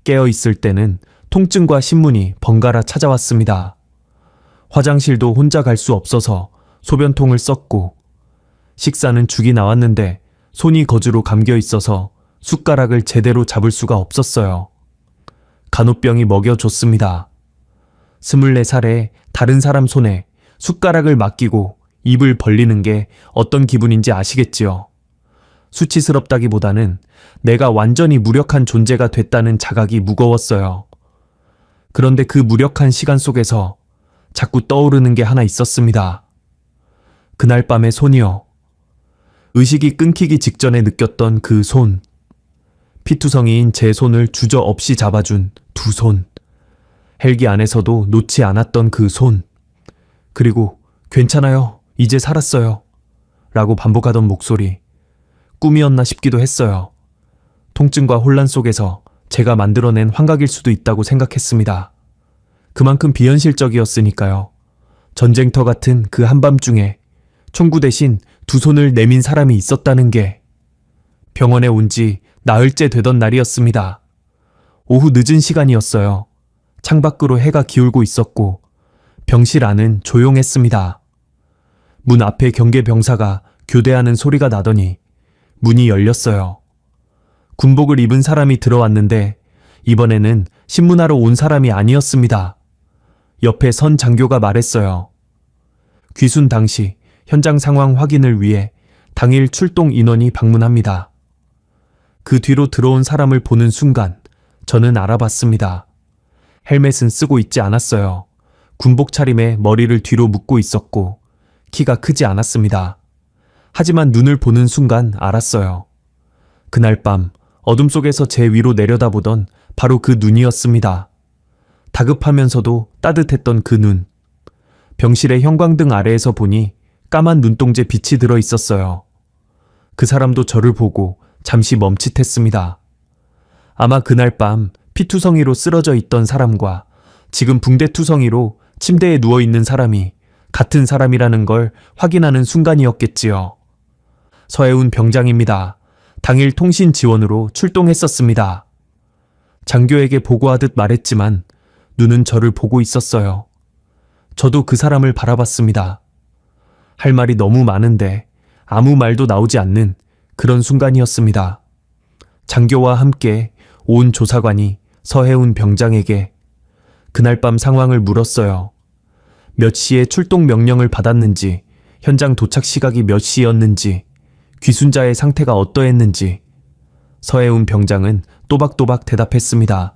깨어있을 때는 통증과 신문이 번갈아 찾아왔습니다. 화장실도 혼자 갈 수 없어서 소변통을 썼고 식사는 죽이 나왔는데 손이 거즈로 감겨 있어서 숟가락을 제대로 잡을 수가 없었어요. 간호병이 먹여줬습니다. 24살에 다른 사람 손에 숟가락을 맡기고 입을 벌리는 게 어떤 기분인지 아시겠지요? 수치스럽다기보다는 내가 완전히 무력한 존재가 됐다는 자각이 무거웠어요. 그런데 그 무력한 시간 속에서 자꾸 떠오르는 게 하나 있었습니다. 그날 밤의 손이요. 의식이 끊기기 직전에 느꼈던 그 손. 피투성이인 제 손을 주저없이 잡아준 2손. 헬기 안에서도 놓지 않았던 그 손. 그리고 괜찮아요. 이제 살았어요. 라고 반복하던 목소리. 꿈이었나 싶기도 했어요. 통증과 혼란 속에서 제가 만들어낸 환각일 수도 있다고 생각했습니다. 그만큼 비현실적이었으니까요. 전쟁터 같은 그 한밤중에 총구 대신 2손을 내민 사람이 있었다는 게 병원에 온 지 나흘째 되던 날이었습니다. 오후 늦은 시간이었어요. 창밖으로 해가 기울고 있었고 병실 안은 조용했습니다. 문 앞에 경계병사가 교대하는 소리가 나더니 문이 열렸어요. 군복을 입은 사람이 들어왔는데 이번에는 신문하러 온 사람이 아니었습니다. 옆에 선 장교가 말했어요. 귀순 당시 현장 상황 확인을 위해 당일 출동 인원이 방문합니다. 그 뒤로 들어온 사람을 보는 순간 저는 알아봤습니다. 헬멧은 쓰고 있지 않았어요. 군복 차림에 머리를 뒤로 묶고 있었고 키가 크지 않았습니다. 하지만 눈을 보는 순간 알았어요. 그날 밤 어둠 속에서 제 위로 내려다보던 바로 그 눈이었습니다. 다급하면서도 따뜻했던 그 눈. 병실의 형광등 아래에서 보니 까만 눈동자 빛이 들어 있었어요. 그 사람도 저를 보고 잠시 멈칫했습니다. 아마 그날 밤 피투성이로 쓰러져 있던 사람과 지금 붕대투성이로 침대에 누워있는 사람이 같은 사람이라는 걸 확인하는 순간이었겠지요. 서해운 병장입니다. 당일 통신 지원으로 출동했었습니다. 장교에게 보고하듯 말했지만 눈은 저를 보고 있었어요. 저도 그 사람을 바라봤습니다. 할 말이 너무 많은데 아무 말도 나오지 않는 그런 순간이었습니다. 장교와 함께 온 조사관이 서해운 병장에게 그날 밤 상황을 물었어요. 몇 시에 출동 명령을 받았는지, 현장 도착 시각이 몇 시였는지, 귀순자의 상태가 어떠했는지. 서해운 병장은 또박또박 대답했습니다.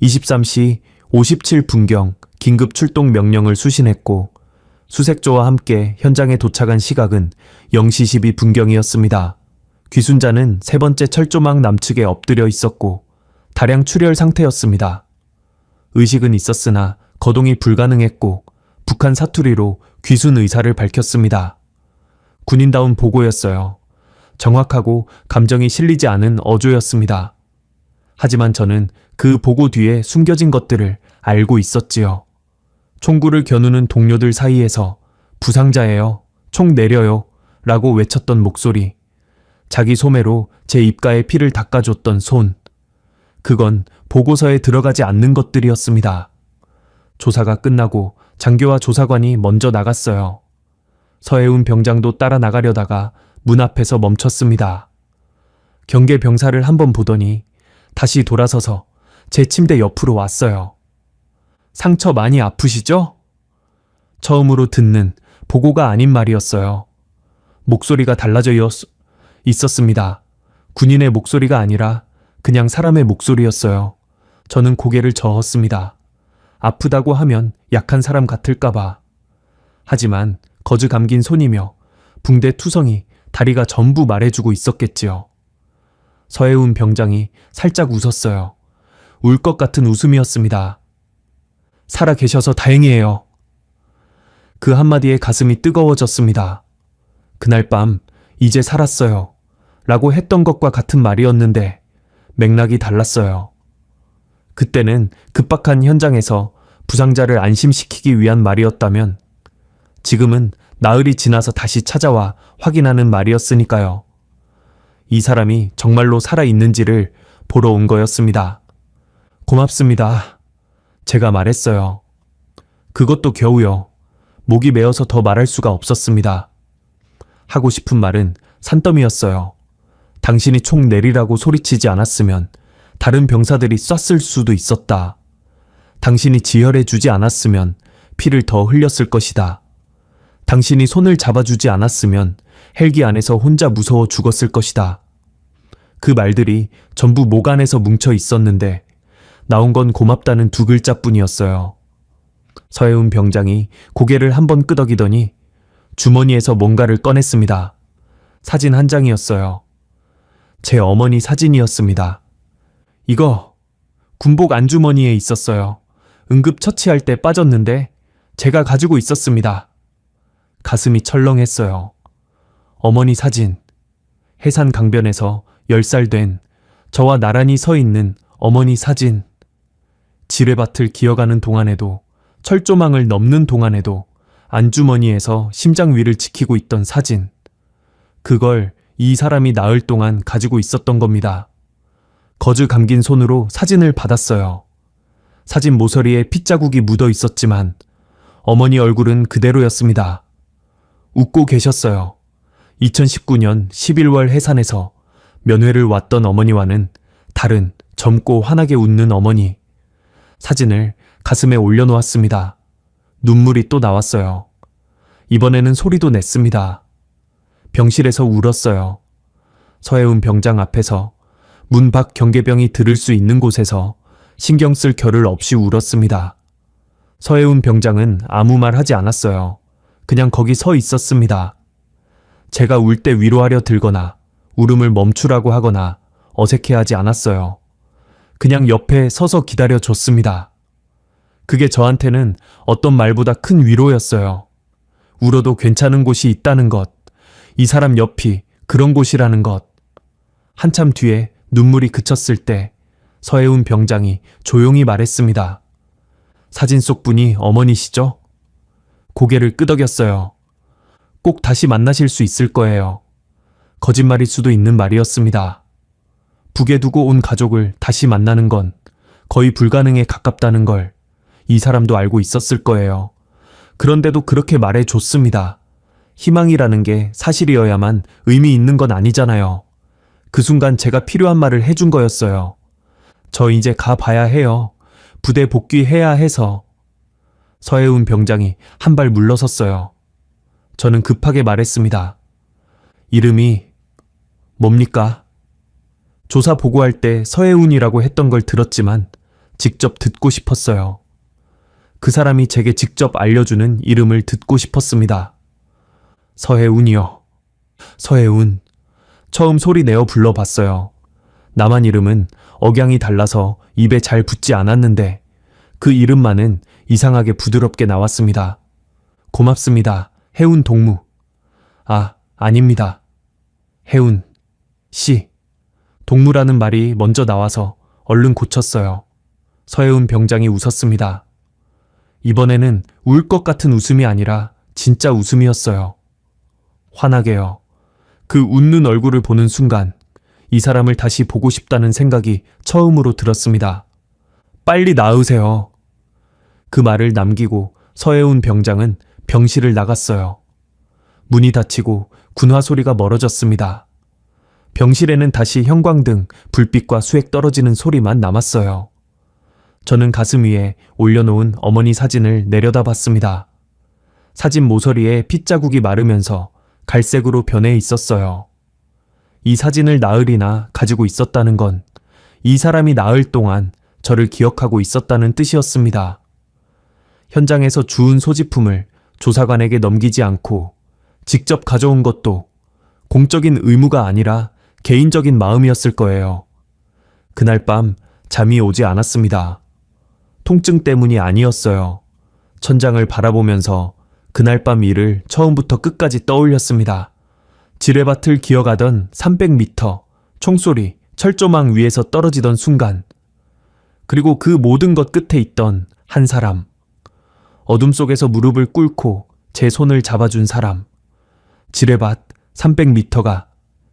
23시 57분경 긴급 출동 명령을 수신했고 수색조와 함께 현장에 도착한 시각은 0시 12분경이었습니다. 귀순자는 세 번째 철조망 남측에 엎드려 있었고 다량 출혈 상태였습니다. 의식은 있었으나 거동이 불가능했고 북한 사투리로 귀순 의사를 밝혔습니다. 군인다운 보고였어요. 정확하고 감정이 실리지 않은 어조였습니다. 하지만 저는 그 보고 뒤에 숨겨진 것들을 알고 있었지요. 총구를 겨누는 동료들 사이에서 부상자예요, 총 내려요 라고 외쳤던 목소리, 자기 소매로 제 입가에 피를 닦아줬던 손, 그건 보고서에 들어가지 않는 것들이었습니다. 조사가 끝나고 장교와 조사관이 먼저 나갔어요. 서해운 병장도 따라 나가려다가 문 앞에서 멈췄습니다. 경계 병사를 한번 보더니 다시 돌아서서 제 침대 옆으로 왔어요. 상처 많이 아프시죠? 처음으로 듣는 보고가 아닌 말이었어요. 목소리가 달라져 있었습니다. 군인의 목소리가 아니라 그냥 사람의 목소리였어요. 저는 고개를 저었습니다. 아프다고 하면 약한 사람 같을까봐. 하지만 거즈 감긴 손이며 붕대 투성이 다리가 전부 말해주고 있었겠지요. 서해운 병장이 살짝 웃었어요. 울 것 같은 웃음이었습니다. 살아 계셔서 다행이에요. 그 한마디에 가슴이 뜨거워졌습니다. 그날 밤 이제 살았어요 라고 했던 것과 같은 말이었는데 맥락이 달랐어요. 그때는 급박한 현장에서 부상자를 안심시키기 위한 말이었다면 지금은 나흘이 지나서 다시 찾아와 확인하는 말이었으니까요. 이 사람이 정말로 살아있는지를 보러 온 거였습니다. 고맙습니다. 제가 말했어요. 그것도 겨우요. 목이 메어서 더 말할 수가 없었습니다. 하고 싶은 말은 산더미였어요. 당신이 총 내리라고 소리치지 않았으면 다른 병사들이 쐈을 수도 있었다. 당신이 지혈해주지 않았으면 피를 더 흘렸을 것이다. 당신이 손을 잡아주지 않았으면 헬기 안에서 혼자 무서워 죽었을 것이다. 그 말들이 전부 목 안에서 뭉쳐 있었는데 나온 건 고맙다는 두 글자뿐이었어요. 서해운 병장이 고개를 한번 끄덕이더니 주머니에서 뭔가를 꺼냈습니다. 사진 한 장이었어요. 제 어머니 사진이었습니다. 이거 군복 안주머니에 있었어요. 응급 처치할 때 빠졌는데 제가 가지고 있었습니다. 가슴이 철렁했어요. 어머니 사진. 해산 강변에서 10살 된 저와 나란히 서 있는 어머니 사진. 지뢰밭을 기어가는 동안에도, 철조망을 넘는 동안에도 안주머니에서 심장 위를 지키고 있던 사진. 그걸 이 사람이 나흘 동안 가지고 있었던 겁니다. 거즈 감긴 손으로 사진을 받았어요. 사진 모서리에 핏자국이 묻어 있었지만 어머니 얼굴은 그대로였습니다. 웃고 계셨어요. 2019년 11월 해산에서 면회를 왔던 어머니와는 다른 젊고 환하게 웃는 어머니. 사진을 가슴에 올려놓았습니다. 눈물이 또 나왔어요. 이번에는 소리도 냈습니다. 병실에서 울었어요. 서해운 병장 앞에서 문 밖 경계병이 들을 수 있는 곳에서 신경 쓸 겨를 없이 울었습니다. 서해운 병장은 아무 말 하지 않았어요. 그냥 거기 서 있었습니다. 제가 울 때 위로하려 들거나 울음을 멈추라고 하거나 어색해하지 않았어요. 그냥 옆에 서서 기다려 줬습니다. 그게 저한테는 어떤 말보다 큰 위로였어요. 울어도 괜찮은 곳이 있다는 것, 이 사람 옆이 그런 곳이라는 것. 한참 뒤에 눈물이 그쳤을 때 서해운 병장이 조용히 말했습니다. 사진 속 분이 어머니시죠? 고개를 끄덕였어요. 꼭 다시 만나실 수 있을 거예요. 거짓말일 수도 있는 말이었습니다. 북에 두고 온 가족을 다시 만나는 건 거의 불가능에 가깝다는 걸 이 사람도 알고 있었을 거예요. 그런데도 그렇게 말해줬습니다. 희망이라는 게 사실이어야만 의미 있는 건 아니잖아요. 그 순간 제가 필요한 말을 해준 거였어요. 저 이제 가봐야 해요. 부대 복귀해야 해서. 서해운 병장이 한 발 물러섰어요. 저는 급하게 말했습니다. 이름이 뭡니까? 조사 보고할 때 서해운이라고 했던 걸 들었지만 직접 듣고 싶었어요. 그 사람이 제게 직접 알려주는 이름을 듣고 싶었습니다. 서해운이요. 서해운. 처음 소리 내어 불러봤어요. 남한 이름은 억양이 달라서 입에 잘 붙지 않았는데 그 이름만은 이상하게 부드럽게 나왔습니다. 고맙습니다. 해운 동무. 아닙니다. 해운. 씨. 동무라는 말이 먼저 나와서 얼른 고쳤어요. 서해운 병장이 웃었습니다. 이번에는 울 것 같은 웃음이 아니라 진짜 웃음이었어요. 환하게요. 그 웃는 얼굴을 보는 순간 이 사람을 다시 보고 싶다는 생각이 처음으로 들었습니다. 빨리 나으세요. 그 말을 남기고 서해운 병장은 병실을 나갔어요. 문이 닫히고 군화 소리가 멀어졌습니다. 병실에는 다시 형광등, 불빛과 수액 떨어지는 소리만 남았어요. 저는 가슴 위에 올려놓은 어머니 사진을 내려다봤습니다. 사진 모서리에 핏자국이 마르면서 갈색으로 변해 있었어요. 이 사진을 나흘이나 가지고 있었다는 건 이 사람이 나흘 동안 저를 기억하고 있었다는 뜻이었습니다. 현장에서 주운 소지품을 조사관에게 넘기지 않고 직접 가져온 것도 공적인 의무가 아니라 개인적인 마음이었을 거예요. 그날 밤 잠이 오지 않았습니다. 통증 때문이 아니었어요. 천장을 바라보면서 그날 밤 일을 처음부터 끝까지 떠올렸습니다. 지뢰밭을 기어가던 300m, 총소리, 철조망 위에서 떨어지던 순간, 그리고 그 모든 것 끝에 있던 한 사람. 어둠 속에서 무릎을 꿇고 제 손을 잡아준 사람. 지뢰밭 300m가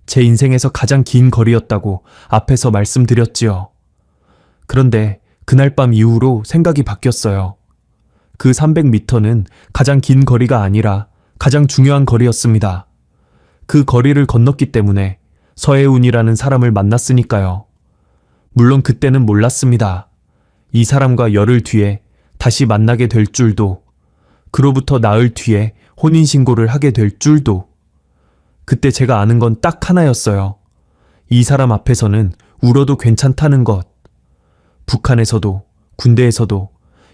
제 인생에서 가장 긴 거리였다고 앞에서 말씀드렸지요. 그런데 그날 밤 이후로 생각이 바뀌었어요. 그 300m는 가장 긴 거리가 아니라 가장 중요한 거리였습니다. 그 거리를 건넜기 때문에 서해운이라는 사람을 만났으니까요. 물론 그때는 몰랐습니다. 이 사람과 열흘 뒤에 다시 만나게 될 줄도, 그로부터 나흘 뒤에 혼인신고를 하게 될 줄도. 그때 제가 아는 건 딱 하나였어요. 이 사람 앞에서는 울어도 괜찮다는 것. 북한에서도, 군대에서도,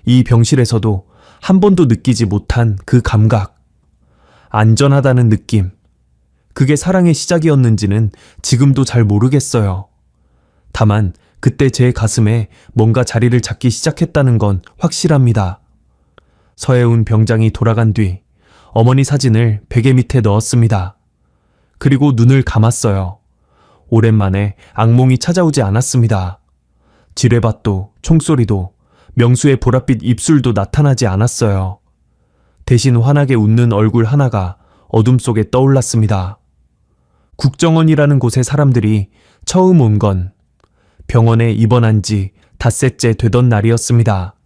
이 병실에서도 한 번도 느끼지 못한 그 감각. 안전하다는 느낌. 그게 사랑의 시작이었는지는 지금도 잘 모르겠어요. 다만 그때 제 가슴에 뭔가 자리를 잡기 시작했다는 건 확실합니다. 서해운 병장이 돌아간 뒤 어머니 사진을 베개 밑에 넣었습니다. 그리고 눈을 감았어요. 오랜만에 악몽이 찾아오지 않았습니다. 지뢰밭도, 총소리도, 명수의 보랏빛 입술도 나타나지 않았어요. 대신 환하게 웃는 얼굴 하나가 어둠 속에 떠올랐습니다. 국정원이라는 곳의 사람들이 처음 온 건 병원에 입원한 지 닷새째 되던 날이었습니다.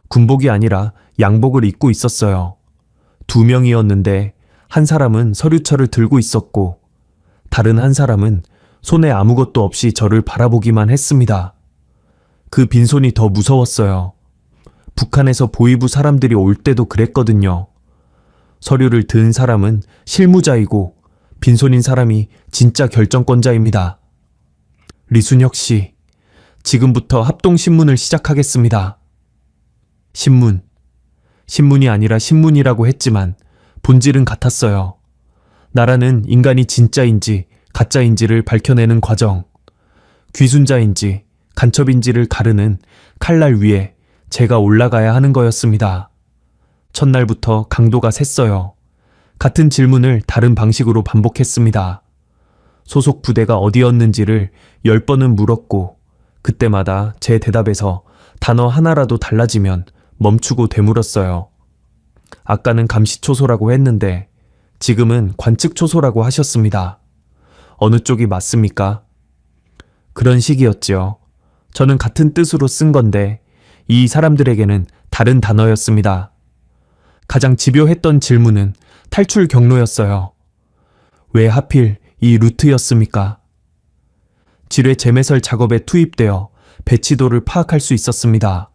군복이 아니라 양복을 입고 있었어요. 2명이었는데 한 사람은 서류철을 들고 있었고 다른 한 사람은 손에 아무것도 없이 저를 바라보기만 했습니다. 그 빈손이 더 무서웠어요. 북한에서 보위부 사람들이 올 때도 그랬거든요. 서류를 든 사람은 실무자이고 빈손인 사람이 진짜 결정권자입니다. 리순혁 씨, 지금부터 합동신문을 시작하겠습니다. 신문이 아니라 신문이라고 했지만 본질은 같았어요. 나라는 인간이 진짜인지 가짜인지를 밝혀내는 과정, 귀순자인지 간첩인지를 가르는 칼날 위에 제가 올라가야 하는 거였습니다. 첫날부터 강도가 셌어요. 같은 질문을 다른 방식으로 반복했습니다. 소속 부대가 어디였는지를 10번은 물었고 그때마다 제 대답에서 단어 하나라도 달라지면 멈추고 되물었어요. 아까는 감시초소라고 했는데 지금은 관측초소라고 하셨습니다. 어느 쪽이 맞습니까? 그런 식이었지요. 저는 같은 뜻으로 쓴 건데 이 사람들에게는 다른 단어였습니다. 가장 집요했던 질문은 탈출 경로였어요. 왜 하필 이 루트였습니까? 지뢰 재매설 작업에 투입되어 배치도를 파악할 수 있었습니다.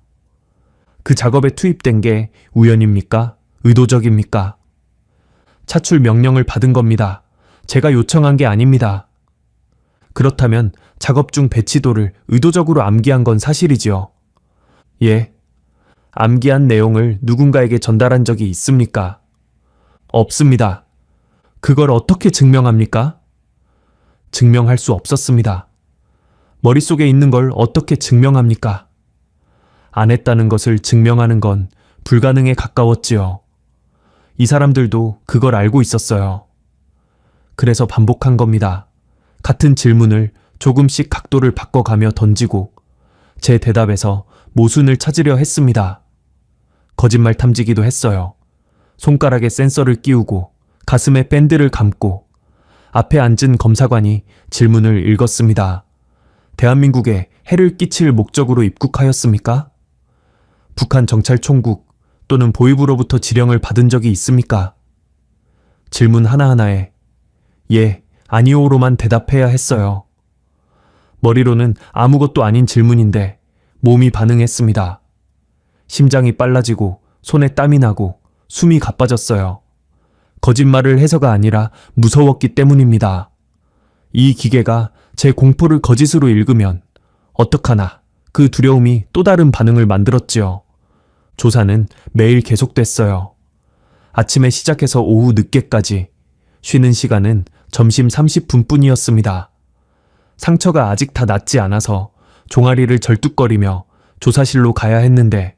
그 작업에 투입된 게 우연입니까? 의도적입니까? 차출 명령을 받은 겁니다. 제가 요청한 게 아닙니다. 그렇다면 작업 중 배치도를 의도적으로 암기한 건 사실이지요. 예. 암기한 내용을 누군가에게 전달한 적이 있습니까? 없습니다. 그걸 어떻게 증명합니까? 증명할 수 없었습니다. 머릿속에 있는 걸 어떻게 증명합니까? 안 했다는 것을 증명하는 건 불가능에 가까웠지요. 이 사람들도 그걸 알고 있었어요. 그래서 반복한 겁니다. 같은 질문을 조금씩 각도를 바꿔가며 던지고 제 대답에서 모순을 찾으려 했습니다. 거짓말 탐지기도 했어요. 손가락에 센서를 끼우고 가슴에 밴드를 감고 앞에 앉은 검사관이 질문을 읽었습니다. 대한민국에 해를 끼칠 목적으로 입국하였습니까? 북한 정찰총국 또는 보위부로부터 지령을 받은 적이 있습니까? 질문 하나하나에 예, 아니오로만 대답해야 했어요. 머리로는 아무것도 아닌 질문인데 몸이 반응했습니다. 심장이 빨라지고 손에 땀이 나고 숨이 가빠졌어요. 거짓말을 해서가 아니라 무서웠기 때문입니다. 이 기계가 제 공포를 거짓으로 읽으면 어떡하나 그 두려움이 또 다른 반응을 만들었지요. 조사는 매일 계속됐어요. 아침에 시작해서 오후 늦게까지 쉬는 시간은 점심 30분뿐이었습니다. 상처가 아직 다 낫지 않아서 종아리를 절뚝거리며 조사실로 가야 했는데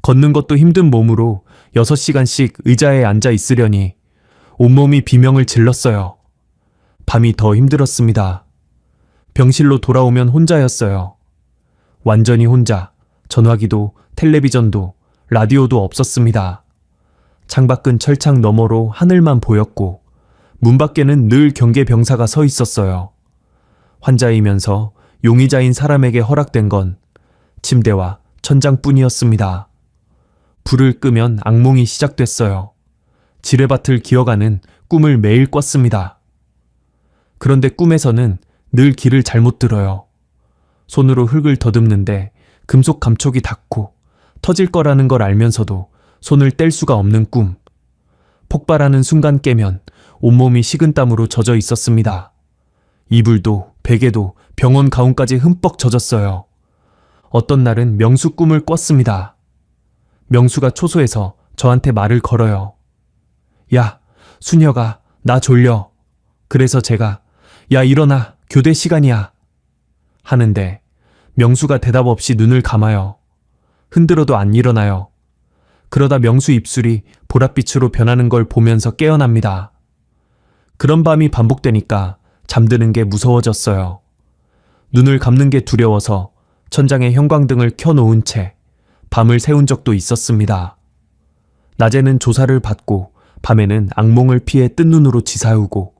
걷는 것도 힘든 몸으로 6시간씩 의자에 앉아 있으려니 온몸이 비명을 질렀어요. 밤이 더 힘들었습니다. 병실로 돌아오면 혼자였어요. 완전히 혼자. 전화기도 텔레비전도 라디오도 없었습니다. 창밖은 철창 너머로 하늘만 보였고 문 밖에는 늘 경계병사가 서 있었어요. 환자이면서 용의자인 사람에게 허락된 건 침대와 천장뿐이었습니다. 불을 끄면 악몽이 시작됐어요. 지뢰밭을 기어가는 꿈을 매일 꿨습니다. 그런데 꿈에서는 늘 길을 잘못 들어요. 손으로 흙을 더듬는데 금속 감촉이 닿고 터질 거라는 걸 알면서도 손을 뗄 수가 없는 꿈. 폭발하는 순간 깨면 온몸이 식은땀으로 젖어 있었습니다. 이불도 베개도 병원 가운까지 흠뻑 젖었어요. 어떤 날은 명수 꿈을 꿨습니다. 명수가 초소해서 저한테 말을 걸어요. 야, 순혁아, 나 졸려. 그래서 제가 야, 일어나, 교대 시간이야. 하는데 명수가 대답 없이 눈을 감아요. 흔들어도 안 일어나요. 그러다 명수 입술이 보랏빛으로 변하는 걸 보면서 깨어납니다. 그런 밤이 반복되니까 잠드는 게 무서워졌어요. 눈을 감는 게 두려워서 천장에 형광등을 켜놓은 채 밤을 새운 적도 있었습니다. 낮에는 조사를 받고 밤에는 악몽을 피해 뜬 눈으로 지사우고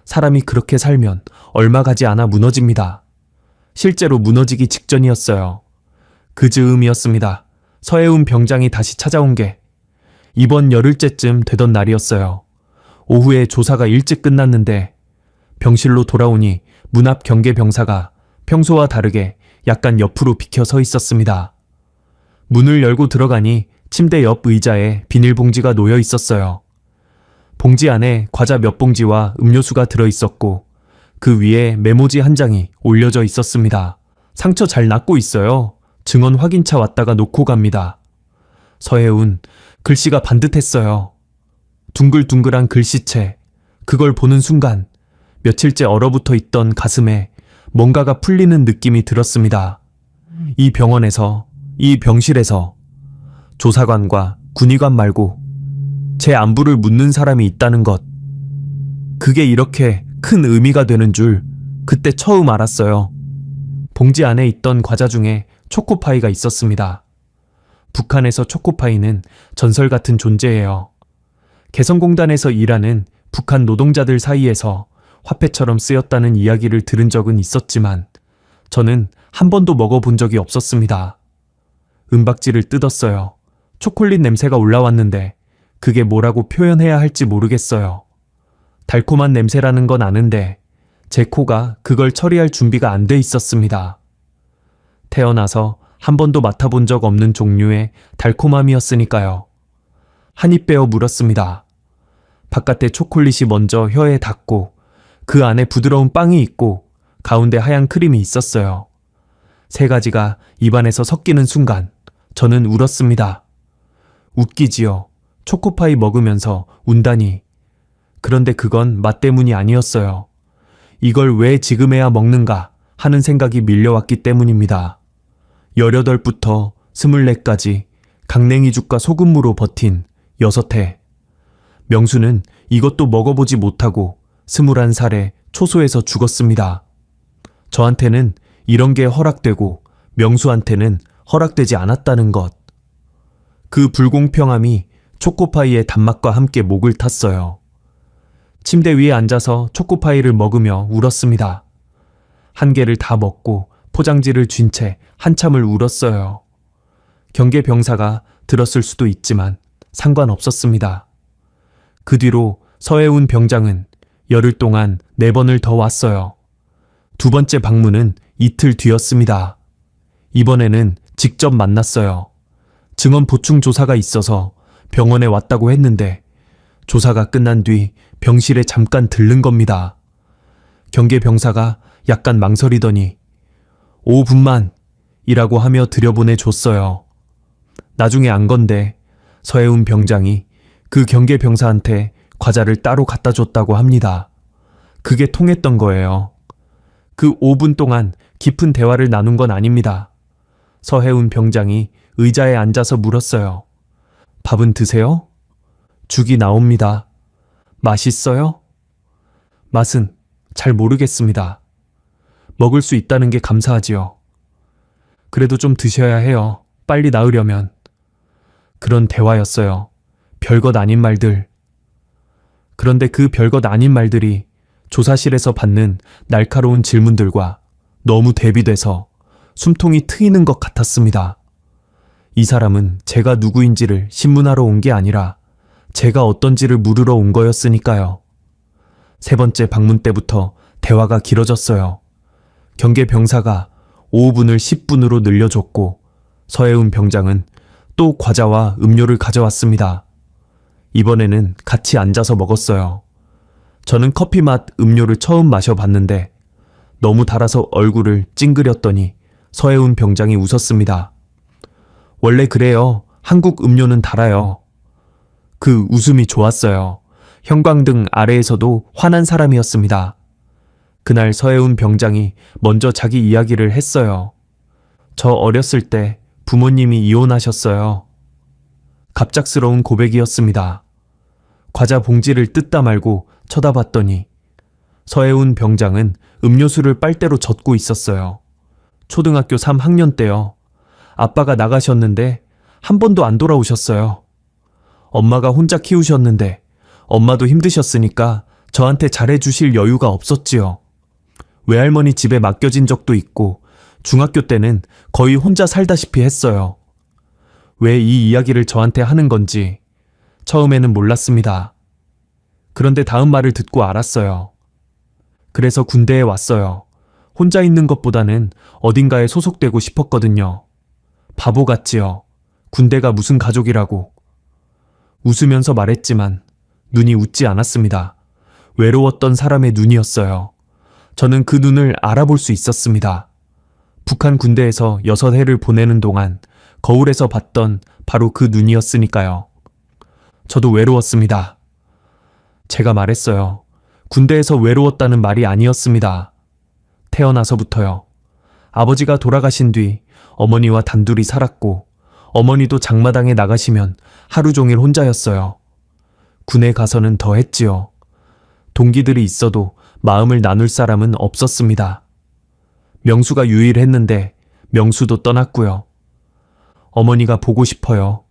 사람이 그렇게 살면 얼마 가지 않아 무너집니다. 실제로 무너지기 직전이었어요. 그 즈음이었습니다. 서해운 병장이 다시 찾아온 게 이번 열흘째쯤 되던 날이었어요. 오후에 조사가 일찍 끝났는데 병실로 돌아오니 문 앞 경계병사가 평소와 다르게 약간 옆으로 비켜 서 있었습니다. 문을 열고 들어가니 침대 옆 의자에 비닐봉지가 놓여 있었어요. 봉지 안에 과자 몇 봉지와 음료수가 들어 있었고 그 위에 메모지 한 장이 올려져 있었습니다. 상처 잘 낫고 있어요. 증언 확인차 왔다가 놓고 갑니다. 서혜운, 글씨가 반듯했어요. 둥글둥글한 글씨체, 그걸 보는 순간 며칠째 얼어붙어 있던 가슴에 뭔가가 풀리는 느낌이 들었습니다. 이 병원에서, 이 병실에서 조사관과 군의관 말고 제 안부를 묻는 사람이 있다는 것. 그게 이렇게 큰 의미가 되는 줄 그때 처음 알았어요. 봉지 안에 있던 과자 중에 초코파이가 있었습니다. 북한에서 초코파이는 전설 같은 존재예요. 개성공단에서 일하는 북한 노동자들 사이에서 화폐처럼 쓰였다는 이야기를 들은 적은 있었지만 저는 한 번도 먹어본 적이 없었습니다. 은박지를 뜯었어요. 초콜릿 냄새가 올라왔는데 그게 뭐라고 표현해야 할지 모르겠어요. 달콤한 냄새라는 건 아는데 제 코가 그걸 처리할 준비가 안 돼 있었습니다. 태어나서 한 번도 맡아본 적 없는 종류의 달콤함이었으니까요. 한 입 베어 물었습니다. 바깥에 초콜릿이 먼저 혀에 닿고 그 안에 부드러운 빵이 있고 가운데 하얀 크림이 있었어요. 세 가지가 입안에서 섞이는 순간 저는 울었습니다. 웃기지요. 초코파이 먹으면서 운다니. 그런데 그건 맛 때문이 아니었어요. 이걸 왜 지금에야 먹는가 하는 생각이 밀려왔기 때문입니다. 18부터 24까지 강냉이죽과 소금무로 버틴 6해. 명수는 이것도 먹어보지 못하고 21살에 초소에서 죽었습니다. 저한테는 이런 게 허락되고 명수한테는 허락되지 않았다는 것. 그 불공평함이 초코파이의 단맛과 함께 목을 탔어요. 침대 위에 앉아서 초코파이를 먹으며 울었습니다. 한 개를 다 먹고 포장지를 쥔 채 한참을 울었어요. 경계병사가 들었을 수도 있지만 상관없었습니다. 그 뒤로 서혜운 병장은 열흘 동안 4번을 더 왔어요. 두 번째 방문은 이틀 뒤였습니다. 이번에는 직접 만났어요. 증언 보충 조사가 있어서 병원에 왔다고 했는데 조사가 끝난 뒤 병실에 잠깐 들른 겁니다. 경계병사가 약간 망설이더니 5분만 이라고 하며 들여보내줬어요. 나중에 안 건데 서혜운 병장이 그 경계병사한테 과자를 따로 갖다 줬다고 합니다. 그게 통했던 거예요. 그 5분 동안 깊은 대화를 나눈 건 아닙니다. 서혜운 병장이 의자에 앉아서 물었어요. 밥은 드세요? 죽이 나옵니다. 맛있어요? 맛은 잘 모르겠습니다. 먹을 수 있다는 게 감사하지요. 그래도 좀 드셔야 해요. 빨리 나으려면. 그런 대화였어요. 별것 아닌 말들. 그런데 그 별것 아닌 말들이 조사실에서 받는 날카로운 질문들과 너무 대비돼서 숨통이 트이는 것 같았습니다. 이 사람은 제가 누구인지를 신문하러 온 게 아니라 제가 어떤지를 물으러 온 거였으니까요. 세 번째 방문 때부터 대화가 길어졌어요. 경계병사가 5분을 10분으로 늘려줬고 서혜운 병장은 또 과자와 음료를 가져왔습니다. 이번에는 같이 앉아서 먹었어요. 저는 커피 맛 음료를 처음 마셔봤는데 너무 달아서 얼굴을 찡그렸더니 서혜운 병장이 웃었습니다. 원래 그래요. 한국 음료는 달아요. 그 웃음이 좋았어요. 형광등 아래에서도 화난 사람이었습니다. 그날 서혜운 병장이 먼저 자기 이야기를 했어요. 저 어렸을 때 부모님이 이혼하셨어요. 갑작스러운 고백이었습니다. 과자 봉지를 뜯다 말고 쳐다봤더니 서혜운 병장은 음료수를 빨대로 젓고 있었어요. 초등학교 3학년 때요. 아빠가 나가셨는데 한 번도 안 돌아오셨어요. 엄마가 혼자 키우셨는데 엄마도 힘드셨으니까 저한테 잘해주실 여유가 없었지요. 외할머니 집에 맡겨진 적도 있고 중학교 때는 거의 혼자 살다시피 했어요. 왜 이 이야기를 저한테 하는 건지 처음에는 몰랐습니다. 그런데 다음 말을 듣고 알았어요. 그래서 군대에 왔어요. 혼자 있는 것보다는 어딘가에 소속되고 싶었거든요. 바보 같지요. 군대가 무슨 가족이라고. 웃으면서 말했지만 눈이 웃지 않았습니다. 외로웠던 사람의 눈이었어요. 저는 그 눈을 알아볼 수 있었습니다. 북한 군대에서 6해를 보내는 동안 거울에서 봤던 바로 그 눈이었으니까요. 저도 외로웠습니다. 제가 말했어요. 군대에서 외로웠다는 말이 아니었습니다. 태어나서부터요. 아버지가 돌아가신 뒤 어머니와 단둘이 살았고 어머니도 장마당에 나가시면 하루 종일 혼자였어요. 군에 가서는 더 했지요. 동기들이 있어도 마음을 나눌 사람은 없었습니다. 명수가 유일했는데 명수도 떠났고요. 어머니가 보고 싶어요.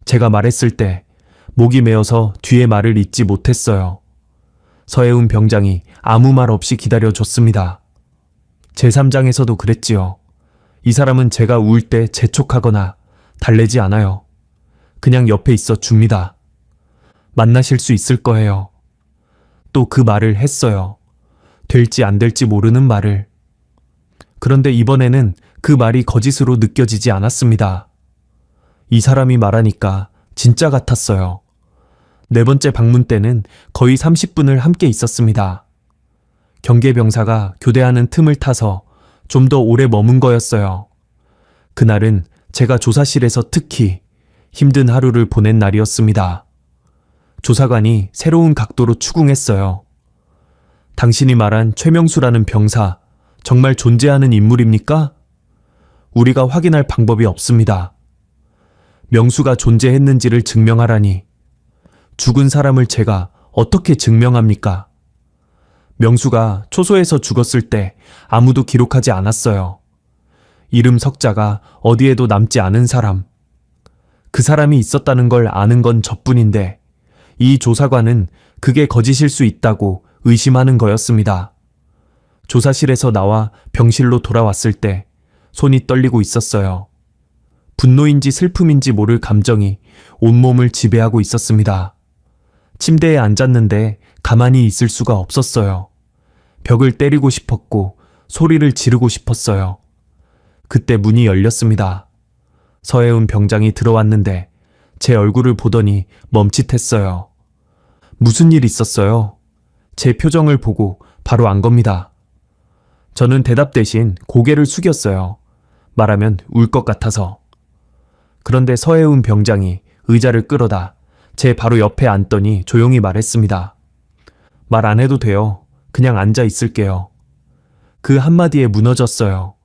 제가 말했을 때 목이 메어서 뒤에 말을 잇지 못했어요. 서해운 병장이 아무 말 없이 기다려줬습니다. 제3장에서도 그랬지요. 이 사람은 제가 울 때 재촉하거나 달래지 않아요. 그냥 옆에 있어 줍니다. 만나실 수 있을 거예요. 또 그 말을 했어요. 될지 안 될지 모르는 말을. 그런데 이번에는 그 말이 거짓으로 느껴지지 않았습니다. 이 사람이 말하니까 진짜 같았어요. 4번째 방문 때는 거의 30분을 함께 있었습니다. 경계병사가 교대하는 틈을 타서 좀 더 오래 머문 거였어요. 그날은 제가 조사실에서 특히 힘든 하루를 보낸 날이었습니다. 조사관이 새로운 각도로 추궁했어요. 당신이 말한 최명수라는 병사, 정말 존재하는 인물입니까? 우리가 확인할 방법이 없습니다. 명수가 존재했는지를 증명하라니. 죽은 사람을 제가 어떻게 증명합니까? 명수가 초소에서 죽었을 때 아무도 기록하지 않았어요. 이름 석자가 어디에도 남지 않은 사람. 그 사람이 있었다는 걸 아는 건 저뿐인데 이 조사관은 그게 거짓일 수 있다고 의심하는 거였습니다. 조사실에서 나와 병실로 돌아왔을 때 손이 떨리고 있었어요. 분노인지 슬픔인지 모를 감정이 온몸을 지배하고 있었습니다. 침대에 앉았는데 가만히 있을 수가 없었어요. 벽을 때리고 싶었고 소리를 지르고 싶었어요. 그때 문이 열렸습니다. 서해운 병장이 들어왔는데 제 얼굴을 보더니 멈칫했어요. 무슨 일 있었어요? 제 표정을 보고 바로 안 겁니다. 저는 대답 대신 고개를 숙였어요. 말하면 울 것 같아서. 그런데 서해운 병장이 의자를 끌어다 제 바로 옆에 앉더니 조용히 말했습니다. 말 안 해도 돼요. 그냥 앉아 있을게요. 그 한마디에 무너졌어요.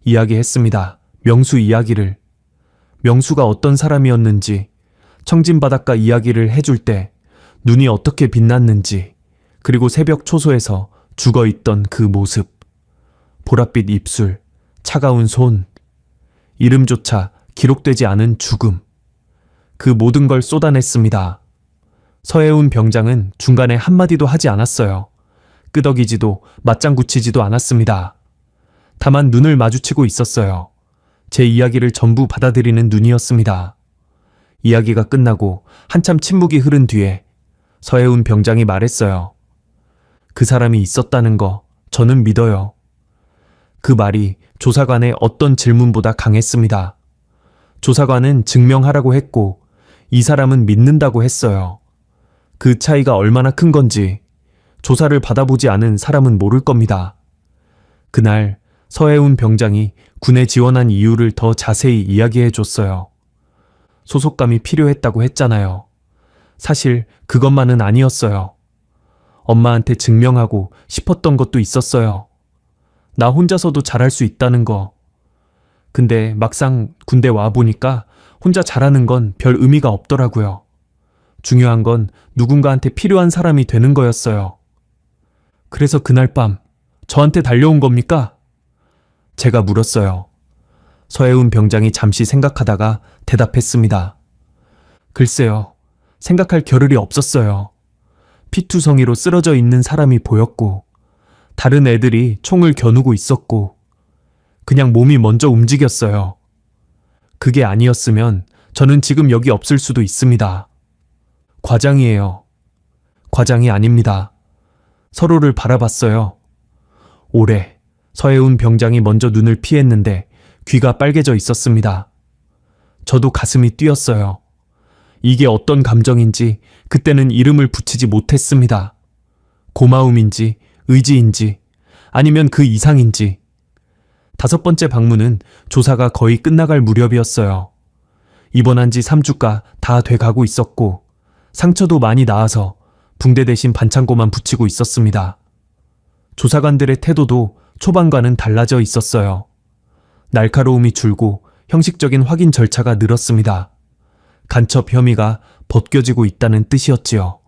이야기했습니다. 명수 이야기를. 명수가 어떤 사람이었는지, 청진바닷가 이야기를 해줄 때 눈이 어떻게 빛났는지, 그리고 새벽 초소에서 죽어있던 그 모습. 보랏빛 입술, 차가운 손, 이름조차 기록되지 않은 죽음. 그 모든 걸 쏟아냈습니다. 서해운 병장은 중간에 한마디도 하지 않았어요. 끄덕이지도 맞장구치지도 않았습니다. 다만 눈을 마주치고 있었어요. 제 이야기를 전부 받아들이는 눈이었습니다. 이야기가 끝나고 한참 침묵이 흐른 뒤에 서해운 병장이 말했어요. 그 사람이 있었다는 거 저는 믿어요. 그 말이 조사관의 어떤 질문보다 강했습니다. 조사관은 증명하라고 했고 이 사람은 믿는다고 했어요. 그 차이가 얼마나 큰 건지 조사를 받아보지 않은 사람은 모를 겁니다. 그날 서해운 병장이 군에 지원한 이유를 더 자세히 이야기해 줬어요. 소속감이 필요했다고 했잖아요. 사실 그것만은 아니었어요. 엄마한테 증명하고 싶었던 것도 있었어요. 나 혼자서도 잘할 수 있다는 거. 근데 막상 군대 와보니까 혼자 잘하는 건 별 의미가 없더라고요. 중요한 건 누군가한테 필요한 사람이 되는 거였어요. 그래서 그날 밤 저한테 달려온 겁니까? 제가 물었어요. 서해운 병장이 잠시 생각하다가 대답했습니다. 글쎄요, 생각할 겨를이 없었어요. 피투성이로 쓰러져 있는 사람이 보였고 다른 애들이 총을 겨누고 있었고 그냥 몸이 먼저 움직였어요. 그게 아니었으면 저는 지금 여기 없을 수도 있습니다. 과장이에요. 과장이 아닙니다. 서로를 바라봤어요. 오래 서해운 병장이 먼저 눈을 피했는데 귀가 빨개져 있었습니다. 저도 가슴이 뛰었어요. 이게 어떤 감정인지 그때는 이름을 붙이지 못했습니다. 고마움인지 의지인지 아니면 그 이상인지. 5번째 방문은 조사가 거의 끝나갈 무렵이었어요. 입원한 지 3주가 다 돼가고 있었고 상처도 많이 나아서 붕대 대신 반창고만 붙이고 있었습니다. 조사관들의 태도도 초반과는 달라져 있었어요. 날카로움이 줄고 형식적인 확인 절차가 늘었습니다. 간첩 혐의가 벗겨지고 있다는 뜻이었지요.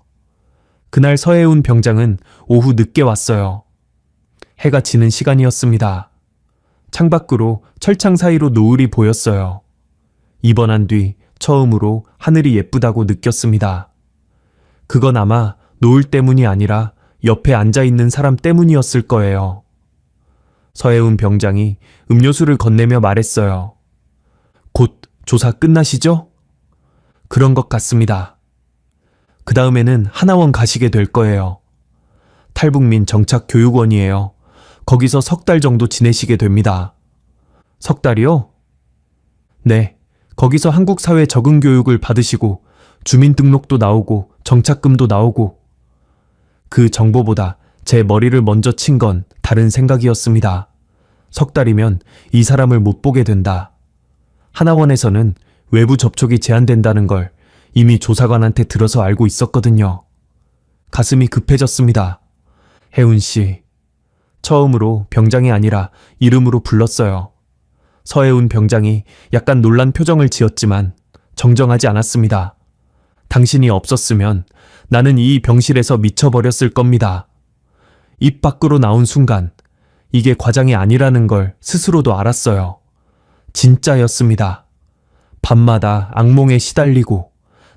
그날 서해운 병장은 오후 늦게 왔어요. 해가 지는 시간이었습니다. 창밖으로 철창 사이로 노을이 보였어요. 입원한 뒤 처음으로 하늘이 예쁘다고 느꼈습니다. 그건 아마 노을 때문이 아니라 옆에 앉아있는 사람 때문이었을 거예요. 서해운 병장이 음료수를 건네며 말했어요. 곧 조사 끝나시죠? 그런 것 같습니다. 그 다음에는 하나원 가시게 될 거예요. 탈북민 정착교육원이에요. 거기서 3달 정도 지내시게 됩니다. 3달이요? 네, 거기서 한국 사회 적응 교육을 받으시고 주민등록도 나오고 정착금도 나오고. 그 정보보다 제 머리를 먼저 친 건 다른 생각이었습니다. 3달이면 이 사람을 못 보게 된다. 하나원에서는 외부 접촉이 제한된다는 걸 이미 조사관한테 들어서 알고 있었거든요. 가슴이 급해졌습니다. 혜운 씨. 처음으로 병장이 아니라 이름으로 불렀어요. 서혜운 병장이 약간 놀란 표정을 지었지만 정정하지 않았습니다. 당신이 없었으면 나는 이 병실에서 미쳐버렸을 겁니다. 입 밖으로 나온 순간 이게 과장이 아니라는 걸 스스로도 알았어요. 진짜였습니다. 밤마다 악몽에 시달리고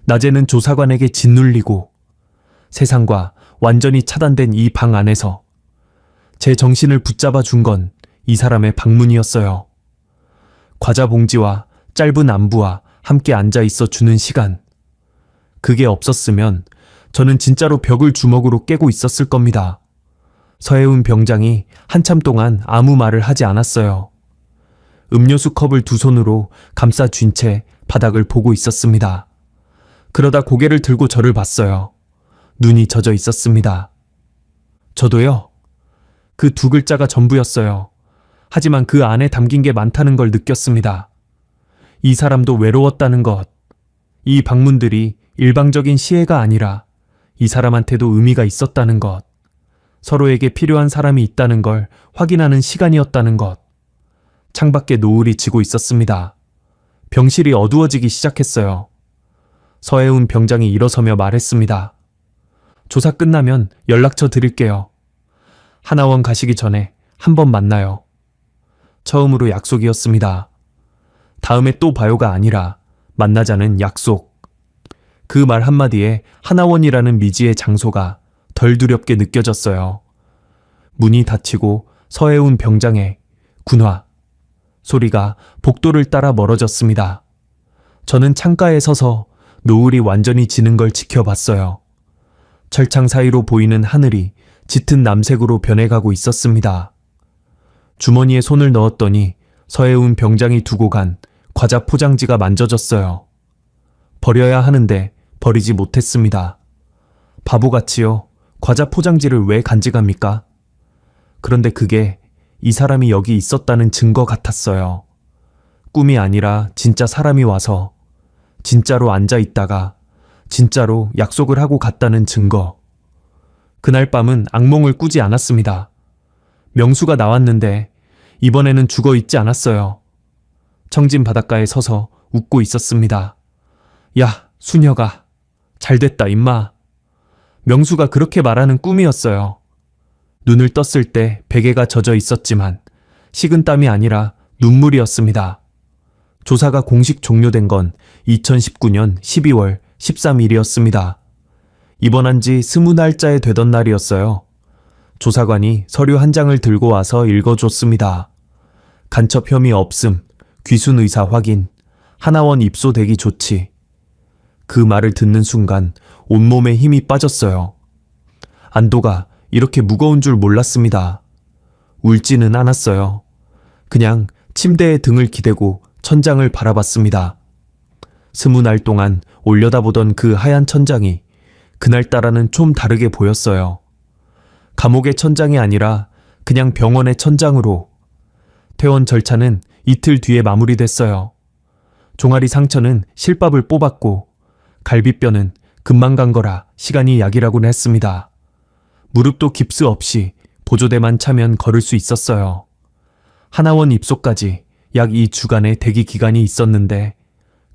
낮에는 조사관에게 짓눌리고 세상과 완전히 차단된 이 방 안에서 제 정신을 붙잡아 준 건 이 사람의 방문이었어요. 과자 봉지와 짧은 안부와 함께 앉아 있어 주는 시간. 그게 없었으면 저는 진짜로 벽을 주먹으로 깨고 있었을 겁니다. 서해운 병장이 한참 동안 아무 말을 하지 않았어요. 음료수 컵을 두 손으로 감싸 쥔 채 바닥을 보고 있었습니다. 그러다 고개를 들고 저를 봤어요. 눈이 젖어 있었습니다. 저도요. 그 두 글자가 전부였어요. 하지만 그 안에 담긴 게 많다는 걸 느꼈습니다. 이 사람도 외로웠다는 것. 이 방문들이 일방적인 시혜가 아니라 이 사람한테도 의미가 있었다는 것. 서로에게 필요한 사람이 있다는 걸 확인하는 시간이었다는 것. 창밖에 노을이 지고 있었습니다. 병실이 어두워지기 시작했어요. 서해운 병장이 일어서며 말했습니다. 조사 끝나면 연락처 드릴게요. 하나원 가시기 전에 한번 만나요. 처음으로 약속이었습니다. 다음에 또 봐요가 아니라 만나자는 약속. 그 말 한마디에 하나원이라는 미지의 장소가 덜 두렵게 느껴졌어요. 문이 닫히고 서해운 병장의 군화 소리가 복도를 따라 멀어졌습니다. 저는 창가에 서서 노을이 완전히 지는 걸 지켜봤어요. 철창 사이로 보이는 하늘이 짙은 남색으로 변해가고 있었습니다. 주머니에 손을 넣었더니 서해운 병장이 두고 간 과자 포장지가 만져졌어요. 버려야 하는데 버리지 못했습니다. 바보같이요. 과자 포장지를 왜 간직합니까? 그런데 그게 이 사람이 여기 있었다는 증거 같았어요. 꿈이 아니라 진짜 사람이 와서 진짜로 앉아 있다가 진짜로 약속을 하고 갔다는 증거. 그날 밤은 악몽을 꾸지 않았습니다. 명수가 나왔는데 이번에는 죽어 있지 않았어요. 청진 바닷가에 서서 웃고 있었습니다. 야, 수녀가. 잘됐다, 임마. 명수가 그렇게 말하는 꿈이었어요. 눈을 떴을 때 베개가 젖어 있었지만 식은땀이 아니라 눈물이었습니다. 조사가 공식 종료된 건 2019년 12월 13일이었습니다. 입원한 지 20날짜에 되던 날이었어요. 조사관이 서류 한 장을 들고 와서 읽어줬습니다. 간첩 혐의 없음, 귀순 의사 확인, 하나원 입소 대기 조치. 그 말을 듣는 순간 온몸에 힘이 빠졌어요. 안도가 이렇게 무거운 줄 몰랐습니다. 울지는 않았어요. 그냥 침대에 등을 기대고 천장을 바라봤습니다. 20날 동안 올려다보던 그 하얀 천장이 그날따라는 좀 다르게 보였어요. 감옥의 천장이 아니라 그냥 병원의 천장으로. 퇴원 절차는 이틀 뒤에 마무리됐어요. 종아리 상처는 실밥을 뽑았고 갈비뼈는 금방 간 거라 시간이 약이라고는 했습니다. 무릎도 깁스 없이 보조대만 차면 걸을 수 있었어요. 하나원 입소까지 약 2주간의 대기 기간이 있었는데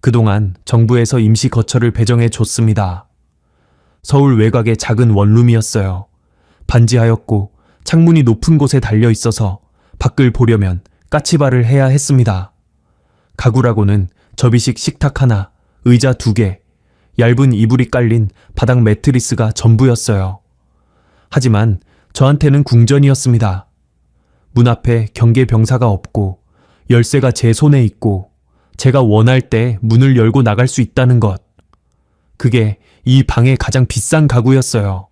그동안 정부에서 임시 거처를 배정해 줬습니다. 서울 외곽의 작은 원룸이었어요. 반지하였고 창문이 높은 곳에 달려 있어서 밖을 보려면 까치발을 해야 했습니다. 가구라고는 접이식 식탁 하나, 의자 2개, 얇은 이불이 깔린 바닥 매트리스가 전부였어요. 하지만 저한테는 궁전이었습니다. 문 앞에 경계병사가 없고 열쇠가 제 손에 있고 제가 원할 때 문을 열고 나갈 수 있다는 것. 그게 이 방의 가장 비싼 가구였어요.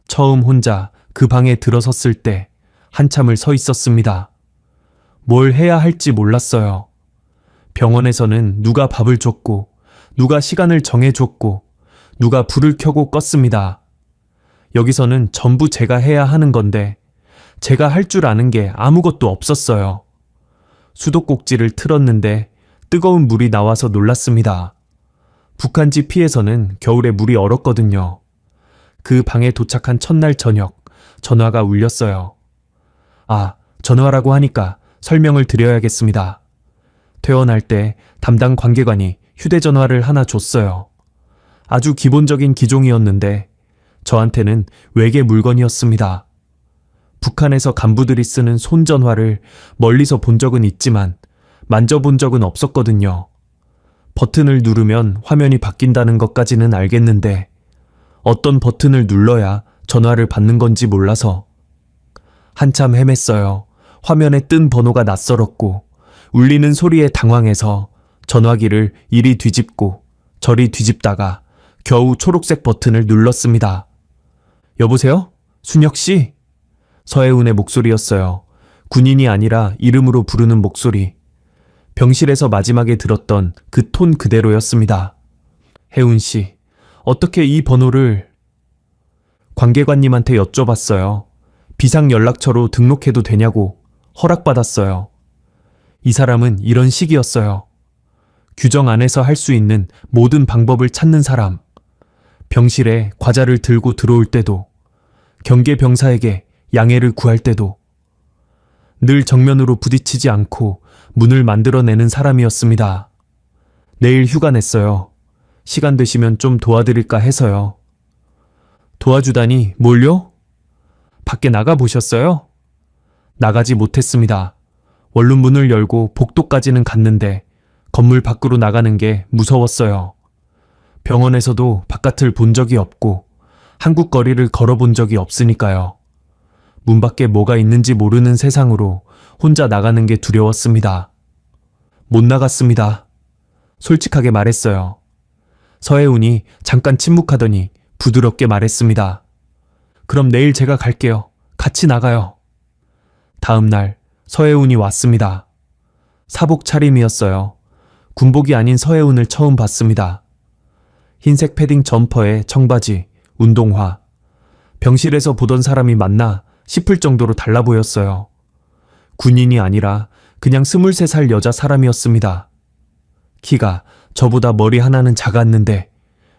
처음 혼자 그 방에 들어섰을 때 한참을 서 있었습니다. 뭘 해야 할지 몰랐어요. 병원에서는 누가 밥을 줬고 누가 시간을 정해줬고 누가 불을 켜고 껐습니다. 여기서는 전부 제가 해야 하는 건데 제가 할 줄 아는 게 아무것도 없었어요. 수도꼭지를 틀었는데 뜨거운 물이 나와서 놀랐습니다. 북한지 피해서는 겨울에 물이 얼었거든요. 그 방에 도착한 첫날 저녁 전화가 울렸어요. 아, 전화라고 하니까 설명을 드려야겠습니다. 퇴원할 때 담당 관계관이 휴대전화를 하나 줬어요. 아주 기본적인 기종이었는데 저한테는 외계 물건이었습니다. 북한에서 간부들이 쓰는 손전화를 멀리서 본 적은 있지만 만져본 적은 없었거든요. 버튼을 누르면 화면이 바뀐다는 것까지는 알겠는데 어떤 버튼을 눌러야 전화를 받는 건지 몰라서 한참 헤맸어요. 화면에 뜬 번호가 낯설었고 울리는 소리에 당황해서 전화기를 이리 뒤집고 저리 뒤집다가 겨우 초록색 버튼을 눌렀습니다. 여보세요? 순혁 씨? 서혜운의 목소리였어요. 군인이 아니라 이름으로 부르는 목소리. 병실에서 마지막에 들었던 그 톤 그대로였습니다. 혜운 씨, 어떻게 이 번호를... 관계관님한테 여쭤봤어요. 비상연락처로 등록해도 되냐고 허락받았어요. 이 사람은 이런 식이었어요. 규정 안에서 할 수 있는 모든 방법을 찾는 사람. 병실에 과자를 들고 들어올 때도, 경계병사에게 양해를 구할 때도 늘 정면으로 부딪히지 않고 문을 만들어내는 사람이었습니다. 내일 휴가 냈어요. 시간 되시면 좀 도와드릴까 해서요. 도와주다니 뭘요? 밖에 나가 보셨어요? 나가지 못했습니다. 원룸 문을 열고 복도까지는 갔는데 건물 밖으로 나가는 게 무서웠어요. 병원에서도 바깥을 본 적이 없고 한국 거리를 걸어본 적이 없으니까요. 문 밖에 뭐가 있는지 모르는 세상으로 혼자 나가는 게 두려웠습니다. 못 나갔습니다. 솔직하게 말했어요. 서혜운이 잠깐 침묵하더니 부드럽게 말했습니다. 그럼 내일 제가 갈게요. 같이 나가요. 다음 날 서혜운이 왔습니다. 사복 차림이었어요. 군복이 아닌 서혜운을 처음 봤습니다. 흰색 패딩 점퍼에 청바지, 운동화. 병실에서 보던 사람이 맞나 싶을 정도로 달라 보였어요. 군인이 아니라 그냥 23살 여자 사람이었습니다. 키가 저보다 머리 하나는 작았는데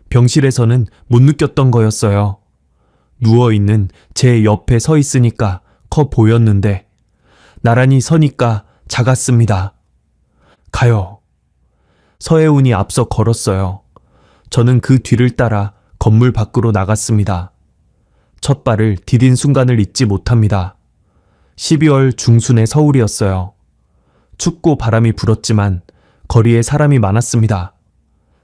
병실에서는 못 느꼈던 거였어요. 누워있는 제 옆에 서 있으니까 커 보였는데 나란히 서니까 작았습니다. 가요. 서혜운이 앞서 걸었어요. 저는 그 뒤를 따라 건물 밖으로 나갔습니다. 첫 발을 디딘 순간을 잊지 못합니다. 12월 중순의 서울이었어요. 춥고 바람이 불었지만 거리에 사람이 많았습니다.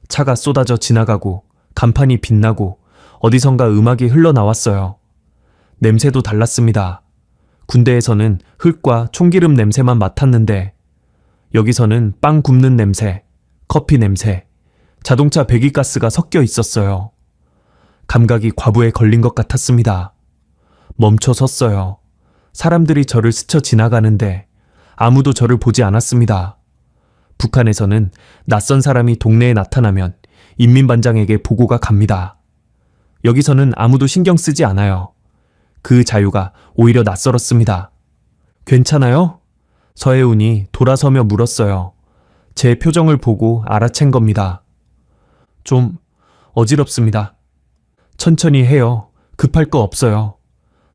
차가 쏟아져 지나가고 간판이 빛나고 어디선가 음악이 흘러나왔어요. 냄새도 달랐습니다. 군대에서는 흙과 총기름 냄새만 맡았는데 여기서는 빵 굽는 냄새, 커피 냄새, 자동차 배기가스가 섞여 있었어요. 감각이 과부에 걸린 것 같았습니다. 멈춰 섰어요. 사람들이 저를 스쳐 지나가는데 아무도 저를 보지 않았습니다. 북한에서는 낯선 사람이 동네에 나타나면 인민반장에게 보고가 갑니다. 여기서는 아무도 신경 쓰지 않아요. 그 자유가 오히려 낯설었습니다. 괜찮아요? 서혜운이 돌아서며 물었어요. 제 표정을 보고 알아챈 겁니다. 좀 어지럽습니다. 천천히 해요. 급할 거 없어요.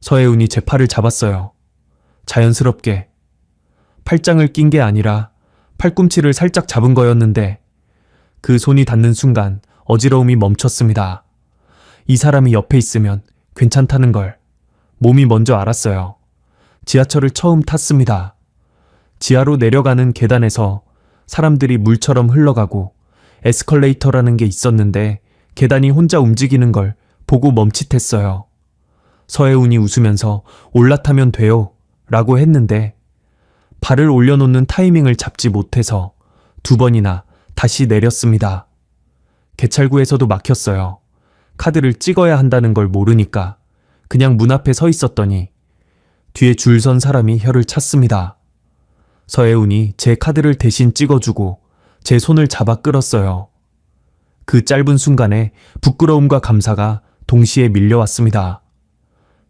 서혜운이 제 팔을 잡았어요. 자연스럽게. 팔짱을 낀 게 아니라 팔꿈치를 살짝 잡은 거였는데 그 손이 닿는 순간 어지러움이 멈췄습니다. 이 사람이 옆에 있으면 괜찮다는 걸 몸이 먼저 알았어요. 지하철을 처음 탔습니다. 지하로 내려가는 계단에서 사람들이 물처럼 흘러가고 에스컬레이터라는 게 있었는데 계단이 혼자 움직이는 걸 보고 멈칫했어요. 서혜운이 웃으면서 올라타면 돼요 라고 했는데 발을 올려놓는 타이밍을 잡지 못해서 2번이나 다시 내렸습니다. 개찰구에서도 막혔어요. 카드를 찍어야 한다는 걸 모르니까 그냥 문 앞에 서 있었더니 뒤에 줄 선 사람이 혀를 찼습니다. 서혜운이 제 카드를 대신 찍어주고 제 손을 잡아 끌었어요. 그 짧은 순간에 부끄러움과 감사가 동시에 밀려왔습니다.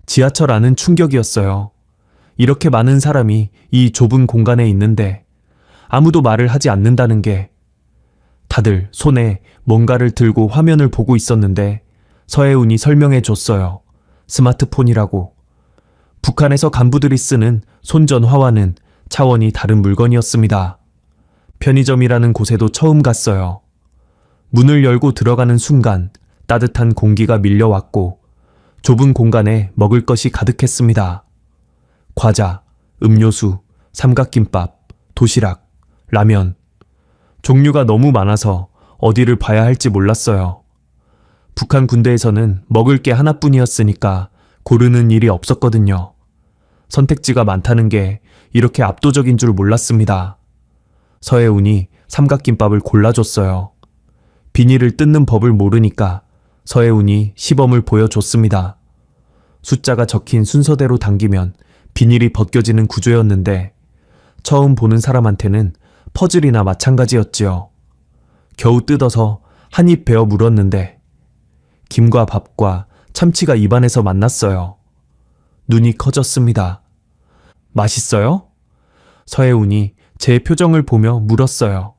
지하철 안은 충격이었어요. 이렇게 많은 사람이 이 좁은 공간에 있는데 아무도 말을 하지 않는다는 게 다들 손에 뭔가를 들고 화면을 보고 있었는데 서혜운이 설명해 줬어요. 스마트폰이라고. 북한에서 간부들이 쓰는 손전화와는 차원이 다른 물건이었습니다. 편의점이라는 곳에도 처음 갔어요. 문을 열고 들어가는 순간 따뜻한 공기가 밀려왔고 좁은 공간에 먹을 것이 가득했습니다. 과자, 음료수, 삼각김밥, 도시락, 라면. 종류가 너무 많아서 어디를 봐야 할지 몰랐어요. 북한 군대에서는 먹을 게 하나뿐이었으니까 고르는 일이 없었거든요. 선택지가 많다는 게 이렇게 압도적인 줄 몰랐습니다. 서혜운이 삼각김밥을 골라줬어요. 비닐을 뜯는 법을 모르니까 서혜운이 시범을 보여줬습니다. 숫자가 적힌 순서대로 당기면 비닐이 벗겨지는 구조였는데 처음 보는 사람한테는 퍼즐이나 마찬가지였지요. 겨우 뜯어서 한 입 베어 물었는데 김과 밥과 참치가 입안에서 만났어요. 눈이 커졌습니다. 맛있어요? 서혜운이 제 표정을 보며 물었어요.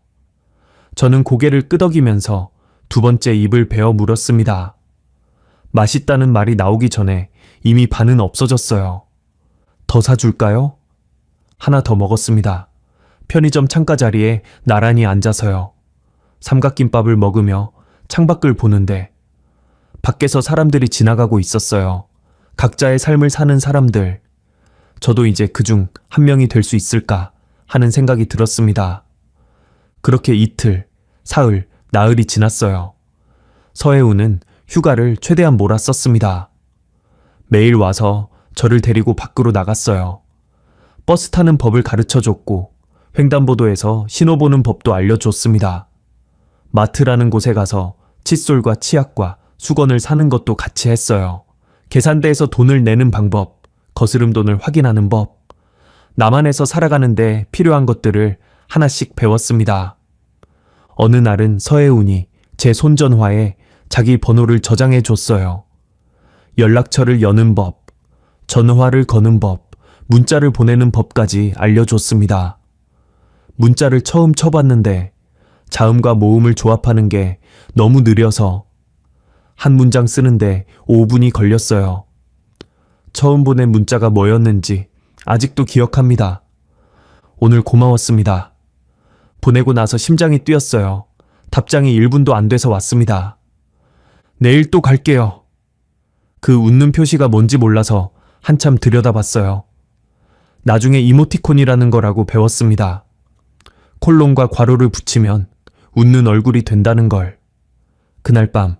저는 고개를 끄덕이면서 2번째 입을 베어 물었습니다. 맛있다는 말이 나오기 전에 이미 반은 없어졌어요. 더 사줄까요? 하나 더 먹었습니다. 편의점 창가 자리에 나란히 앉아서요. 삼각김밥을 먹으며 창밖을 보는데 밖에서 사람들이 지나가고 있었어요. 각자의 삶을 사는 사람들. 저도 이제 그중 한 명이 될 수 있을까 하는 생각이 들었습니다. 그렇게 이틀, 사흘, 나흘이 지났어요. 서혜운은 휴가를 최대한 몰아썼습니다. 매일 와서 저를 데리고 밖으로 나갔어요. 버스 타는 법을 가르쳐줬고 횡단보도에서 신호 보는 법도 알려줬습니다. 마트라는 곳에 가서 칫솔과 치약과 수건을 사는 것도 같이 했어요. 계산대에서 돈을 내는 방법, 거스름 돈을 확인하는 법, 남한에서 살아가는데 필요한 것들을 하나씩 배웠습니다. 어느 날은 서혜운이 제 손전화에 자기 번호를 저장해 줬어요. 연락처를 여는 법, 전화를 거는 법, 문자를 보내는 법까지 알려줬습니다. 문자를 처음 쳐봤는데 자음과 모음을 조합하는 게 너무 느려서 한 문장 쓰는데 5분이 걸렸어요. 처음 보낸 문자가 뭐였는지 아직도 기억합니다. 오늘 고마웠습니다. 보내고 나서 심장이 뛰었어요. 답장이 1분도 안 돼서 왔습니다. 내일 또 갈게요. 그 웃는 표시가 뭔지 몰라서 한참 들여다봤어요. 나중에 이모티콘이라는 거라고 배웠습니다. 콜론과 괄호를 붙이면 웃는 얼굴이 된다는 걸. 그날 밤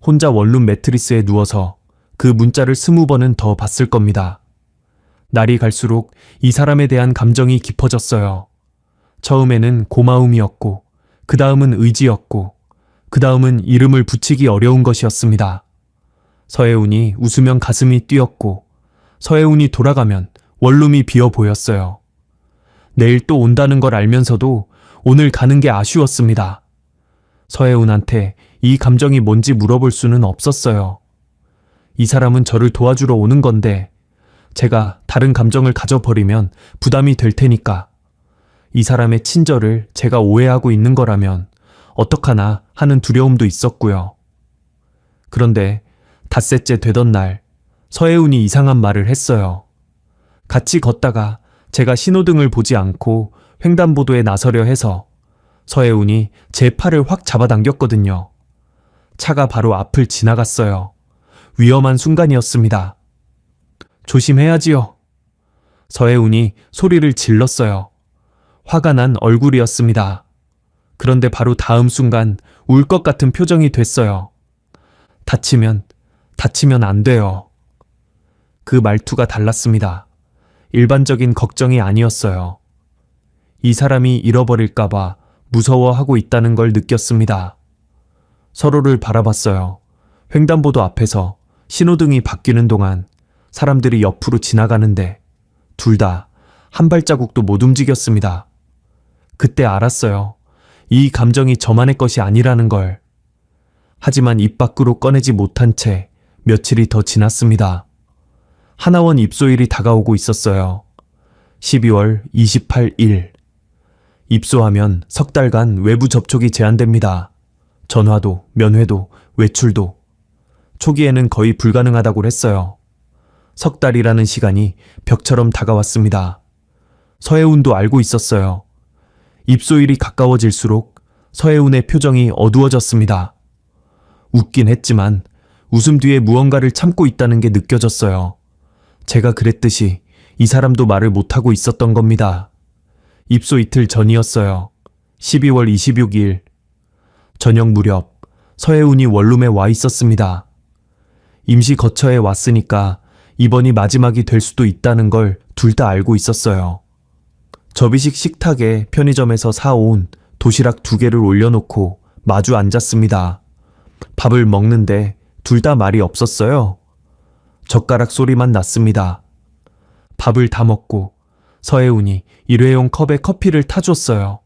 혼자 원룸 매트리스에 누워서 그 문자를 20번은 더 봤을 겁니다. 날이 갈수록 이 사람에 대한 감정이 깊어졌어요. 처음에는 고마움이었고 그 다음은 의지였고 그 다음은 이름을 붙이기 어려운 것이었습니다. 서혜운이 웃으면 가슴이 뛰었고 서혜운이 돌아가면 원룸이 비어 보였어요. 내일 또 온다는 걸 알면서도 오늘 가는 게 아쉬웠습니다. 서혜운한테 이 감정이 뭔지 물어볼 수는 없었어요. 이 사람은 저를 도와주러 오는 건데 제가 다른 감정을 가져버리면 부담이 될 테니까. 이 사람의 친절을 제가 오해하고 있는 거라면 어떡하나 하는 두려움도 있었고요. 그런데 닷새째 되던 날 서혜운이 이상한 말을 했어요. 같이 걷다가 제가 신호등을 보지 않고 횡단보도에 나서려 해서 서혜운이 제 팔을 확 잡아당겼거든요. 차가 바로 앞을 지나갔어요. 위험한 순간이었습니다. 조심해야지요. 서혜운이 소리를 질렀어요. 화가 난 얼굴이었습니다. 그런데 바로 다음 순간 울 것 같은 표정이 됐어요. 다치면 안 돼요. 그 말투가 달랐습니다. 일반적인 걱정이 아니었어요. 이 사람이 잃어버릴까봐 무서워하고 있다는 걸 느꼈습니다. 서로를 바라봤어요. 횡단보도 앞에서 신호등이 바뀌는 동안 사람들이 옆으로 지나가는데 둘 다 한 발자국도 못 움직였습니다. 그때 알았어요. 이 감정이 저만의 것이 아니라는 걸. 하지만 입 밖으로 꺼내지 못한 채 며칠이 더 지났습니다. 하나원 입소일이 다가오고 있었어요. 12월 28일. 입소하면 석 달간 외부 접촉이 제한됩니다. 전화도, 면회도, 외출도. 초기에는 거의 불가능하다고 했어요. 석 달이라는 시간이 벽처럼 다가왔습니다. 서혜운도 알고 있었어요. 입소일이 가까워질수록 서혜운의 표정이 어두워졌습니다. 웃긴 했지만 웃음 뒤에 무언가를 참고 있다는 게 느껴졌어요. 제가 그랬듯이 이 사람도 말을 못하고 있었던 겁니다. 입소 이틀 전이었어요. 12월 26일. 저녁 무렵 서혜운이 원룸에 와 있었습니다. 임시 거처에 왔으니까 이번이 마지막이 될 수도 있다는 걸 둘 다 알고 있었어요. 접이식 식탁에 편의점에서 사온 도시락 2개를 올려놓고 마주 앉았습니다. 밥을 먹는데 둘 다 말이 없었어요. 젓가락 소리만 났습니다. 밥을 다 먹고 서혜운이 일회용 컵에 커피를 타줬어요.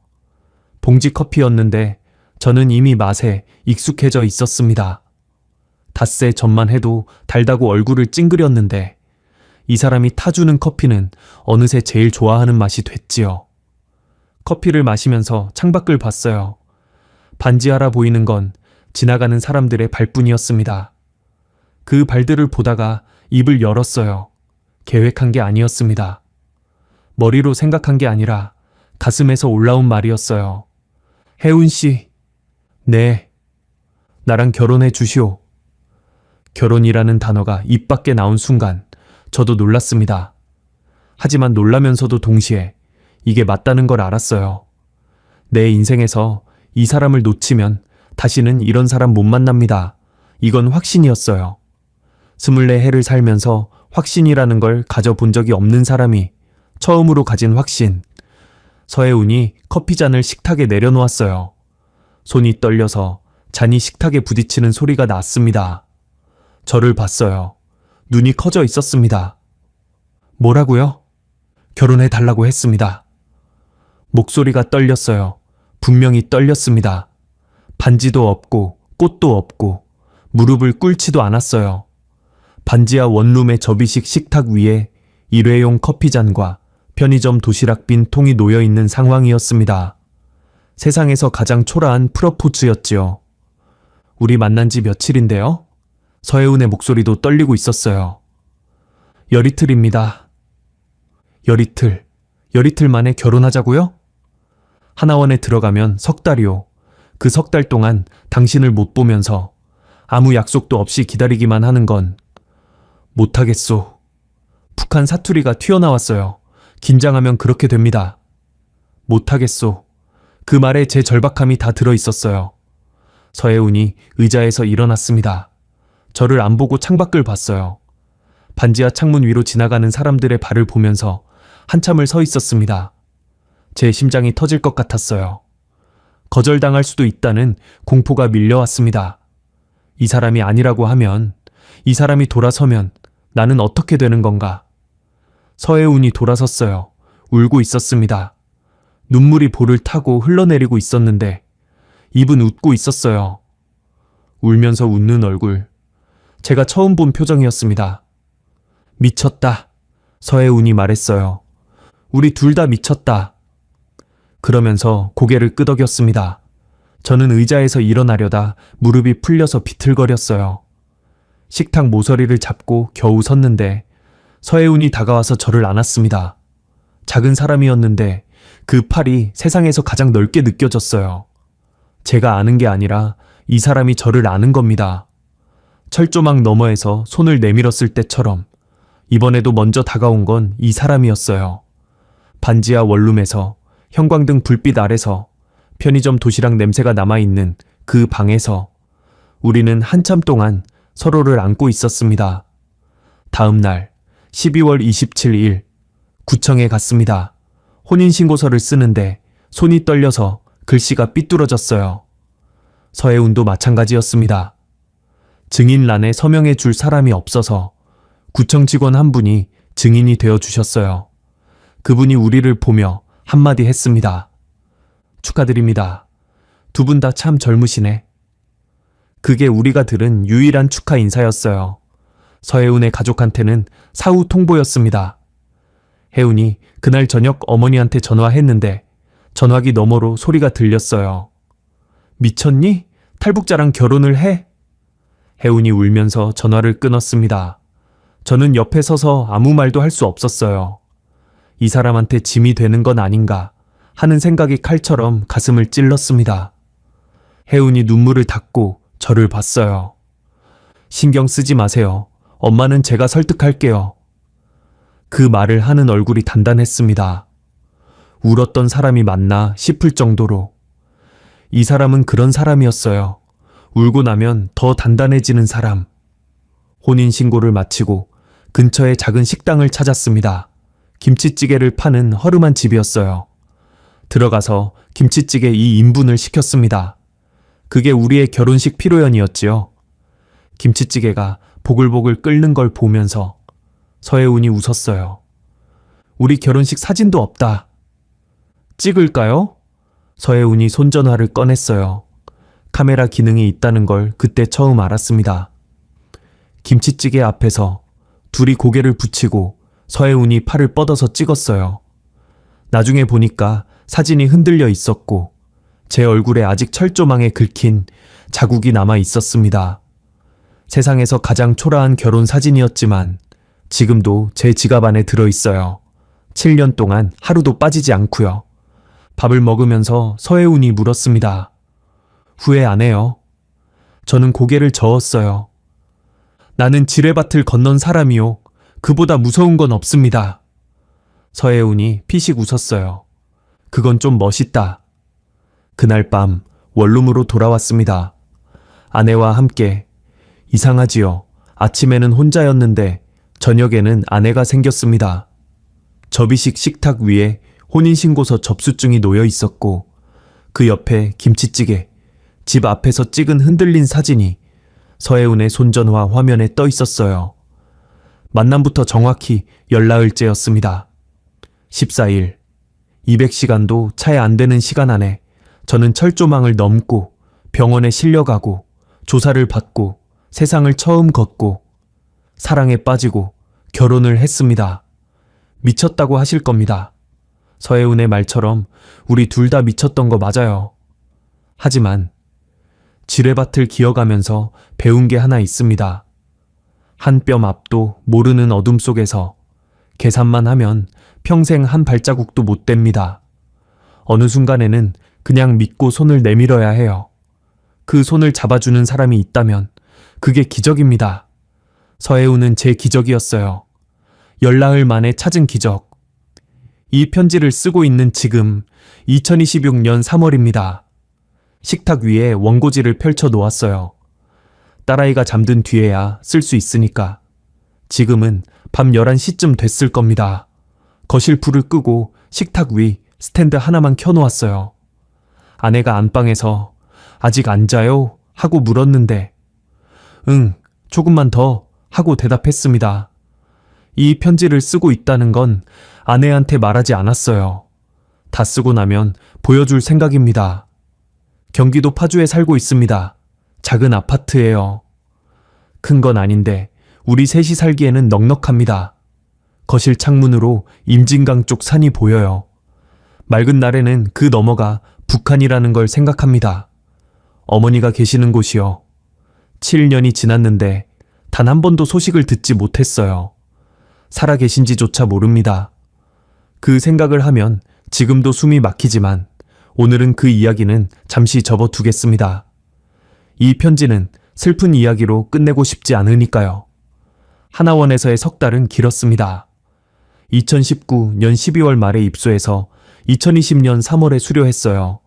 봉지 커피였는데 저는 이미 맛에 익숙해져 있었습니다. 닷새 전만 해도 달다고 얼굴을 찡그렸는데 이 사람이 타주는 커피는 어느새 제일 좋아하는 맛이 됐지요. 커피를 마시면서 창밖을 봤어요. 반지하라 보이는 건 지나가는 사람들의 발뿐이었습니다. 그 발들을 보다가 입을 열었어요. 계획한 게 아니었습니다. 머리로 생각한 게 아니라 가슴에서 올라온 말이었어요. 혜운 씨, 네, 나랑 결혼해 주시오. 결혼이라는 단어가 입 밖에 나온 순간 저도 놀랐습니다. 하지만 놀라면서도 동시에 이게 맞다는 걸 알았어요. 내 인생에서 이 사람을 놓치면 다시는 이런 사람 못 만납니다. 이건 확신이었어요. 24해를 살면서 확신이라는 걸 가져본 적이 없는 사람이 처음으로 가진 확신. 서혜운이 커피잔을 식탁에 내려놓았어요. 손이 떨려서 잔이 식탁에 부딪히는 소리가 났습니다. 저를 봤어요. 눈이 커져 있었습니다. 뭐라고요? 결혼해 달라고 했습니다. 목소리가 떨렸어요. 분명히 떨렸습니다. 반지도 없고 꽃도 없고 무릎을 꿇지도 않았어요. 반지하 원룸의 접이식 식탁 위에 일회용 커피잔과 편의점 도시락빈 통이 놓여있는 상황이었습니다. 세상에서 가장 초라한 프러포즈였지요. 우리 만난 지 며칠인데요? 서혜운의 목소리도 떨리고 있었어요. 열이틀입니다. 열이틀 만에 결혼하자고요? 하나원에 들어가면 석 달이요. 그 석 달 동안 당신을 못 보면서 아무 약속도 없이 기다리기만 하는 건 못하겠소. 북한 사투리가 튀어나왔어요. 긴장하면 그렇게 됩니다. 못하겠소. 그 말에 제 절박함이 다 들어있었어요. 서혜운이 의자에서 일어났습니다. 저를 안 보고 창밖을 봤어요. 반지하 창문 위로 지나가는 사람들의 발을 보면서 한참을 서 있었습니다. 제 심장이 터질 것 같았어요. 거절당할 수도 있다는 공포가 밀려왔습니다. 이 사람이 아니라고 하면, 이 사람이 돌아서면 나는 어떻게 되는 건가? 서혜운이 돌아섰어요. 울고 있었습니다. 눈물이 볼을 타고 흘러내리고 있었는데 입은 웃고 있었어요. 울면서 웃는 얼굴. 제가 처음 본 표정이었습니다. 미쳤다. 서혜운이 말했어요. 우리 둘 다 미쳤다. 그러면서 고개를 끄덕였습니다. 저는 의자에서 일어나려다 무릎이 풀려서 비틀거렸어요. 식탁 모서리를 잡고 겨우 섰는데 서혜운이 다가와서 저를 안았습니다. 작은 사람이었는데 그 팔이 세상에서 가장 넓게 느껴졌어요. 제가 아는 게 아니라 이 사람이 저를 아는 겁니다. 철조망 너머에서 손을 내밀었을 때처럼 이번에도 먼저 다가온 건 이 사람이었어요. 반지하 원룸에서 형광등 불빛 아래서 편의점 도시락 냄새가 남아있는 그 방에서 우리는 한참 동안 서로를 안고 있었습니다. 다음 날 12월 27일 구청에 갔습니다. 혼인신고서를 쓰는데 손이 떨려서 글씨가 삐뚤어졌어요. 서혜운도 마찬가지였습니다. 증인란에 서명해 줄 사람이 없어서 구청 직원 한 분이 증인이 되어 주셨어요. 그분이 우리를 보며 한마디 했습니다. 축하드립니다. 두 분 다 참 젊으시네. 그게 우리가 들은 유일한 축하 인사였어요. 서혜운의 가족한테는 사후 통보였습니다. 혜운이 그날 저녁 어머니한테 전화했는데 전화기 너머로 소리가 들렸어요. 미쳤니? 탈북자랑 결혼을 해? 혜운이 울면서 전화를 끊었습니다. 저는 옆에 서서 아무 말도 할 수 없었어요. 이 사람한테 짐이 되는 건 아닌가 하는 생각이 칼처럼 가슴을 찔렀습니다. 혜운이 눈물을 닦고 저를 봤어요. 신경 쓰지 마세요. 엄마는 제가 설득할게요. 그 말을 하는 얼굴이 단단했습니다. 울었던 사람이 맞나 싶을 정도로. 이 사람은 그런 사람이었어요. 울고 나면 더 단단해지는 사람. 혼인신고를 마치고 근처에 작은 식당을 찾았습니다. 김치찌개를 파는 허름한 집이었어요. 들어가서 김치찌개 2인분을 시켰습니다. 그게 우리의 결혼식 피로연이었지요. 김치찌개가 보글보글 끓는 걸 보면서 서혜운이 웃었어요. 우리 결혼식 사진도 없다. 찍을까요? 서혜운이 손전화를 꺼냈어요. 카메라 기능이 있다는 걸 그때 처음 알았습니다. 김치찌개 앞에서 둘이 고개를 붙이고 서혜운이 팔을 뻗어서 찍었어요. 나중에 보니까 사진이 흔들려 있었고 제 얼굴에 아직 철조망에 긁힌 자국이 남아 있었습니다. 세상에서 가장 초라한 결혼 사진이었지만 지금도 제 지갑 안에 들어있어요. 7년 동안 하루도 빠지지 않고요. 밥을 먹으면서 서혜운이 물었습니다. 후회 안 해요? 저는 고개를 저었어요. 나는 지뢰밭을 건넌 사람이요. 그보다 무서운 건 없습니다. 서혜운이 피식 웃었어요. 그건 좀 멋있다. 그날 밤 원룸으로 돌아왔습니다. 아내와 함께. 이상하지요. 아침에는 혼자였는데 저녁에는 아내가 생겼습니다. 접이식 식탁 위에 혼인신고서 접수증이 놓여 있었고 그 옆에 김치찌개, 집 앞에서 찍은 흔들린 사진이 서혜운의 손전화 화면에 떠 있었어요. 만남부터 정확히 열나흘째였습니다. 14일, 200시간도 차에 안 되는 시간 안에 저는 철조망을 넘고 병원에 실려가고 조사를 받고 세상을 처음 걷고 사랑에 빠지고 결혼을 했습니다. 미쳤다고 하실 겁니다. 서혜운의 말처럼 우리 둘 다 미쳤던 거 맞아요. 하지만 지뢰밭을 기어가면서 배운 게 하나 있습니다. 한 뼘 앞도 모르는 어둠 속에서 계산만 하면 평생 한 발자국도 못 뗍니다. 어느 순간에는 그냥 믿고 손을 내밀어야 해요. 그 손을 잡아주는 사람이 있다면 그게 기적입니다. 서혜운은 제 기적이었어요. 열나흘 만에 찾은 기적. 이 편지를 쓰고 있는 지금 2026년 3월입니다. 식탁 위에 원고지를 펼쳐 놓았어요. 딸아이가 잠든 뒤에야 쓸 수 있으니까. 지금은 밤 11시쯤 됐을 겁니다. 거실 불을 끄고 식탁 위 스탠드 하나만 켜놓았어요. 아내가 안방에서 아직 안 자요? 하고 물었는데 응, 조금만 더 하고 대답했습니다. 이 편지를 쓰고 있다는 건 아내한테 말하지 않았어요. 다 쓰고 나면 보여줄 생각입니다. 경기도 파주에 살고 있습니다. 작은 아파트예요. 큰 건 아닌데 우리 셋이 살기에는 넉넉합니다. 거실 창문으로 임진강 쪽 산이 보여요. 맑은 날에는 그 너머가 북한이라는 걸 생각합니다. 어머니가 계시는 곳이요. 7년이 지났는데 단 한 번도 소식을 듣지 못했어요. 살아 계신지조차 모릅니다. 그 생각을 하면 지금도 숨이 막히지만 오늘은 그 이야기는 잠시 접어두겠습니다. 이 편지는 슬픈 이야기로 끝내고 싶지 않으니까요. 하나원에서의 석 달은 길었습니다. 2019년 12월 말에 입소해서 2020년 3월에 수료했어요.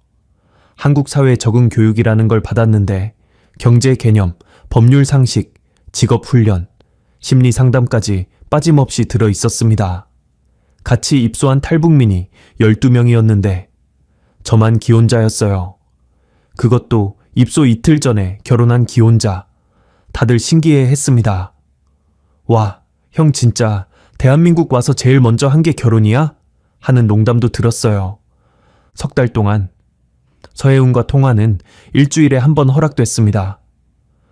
한국 사회 적응 교육이라는 걸 받았는데 경제 개념, 법률 상식, 직업 훈련, 심리 상담까지 빠짐없이 들어 있었습니다. 같이 입소한 탈북민이 12명이었는데 저만 기혼자였어요. 그것도 입소 이틀 전에 결혼한 기혼자. 다들 신기해 했습니다. 와, 형 진짜 대한민국 와서 제일 먼저 한 게 결혼이야? 하는 농담도 들었어요. 석 달 동안 서혜운과 통화는 일주일에 한 번 허락됐습니다.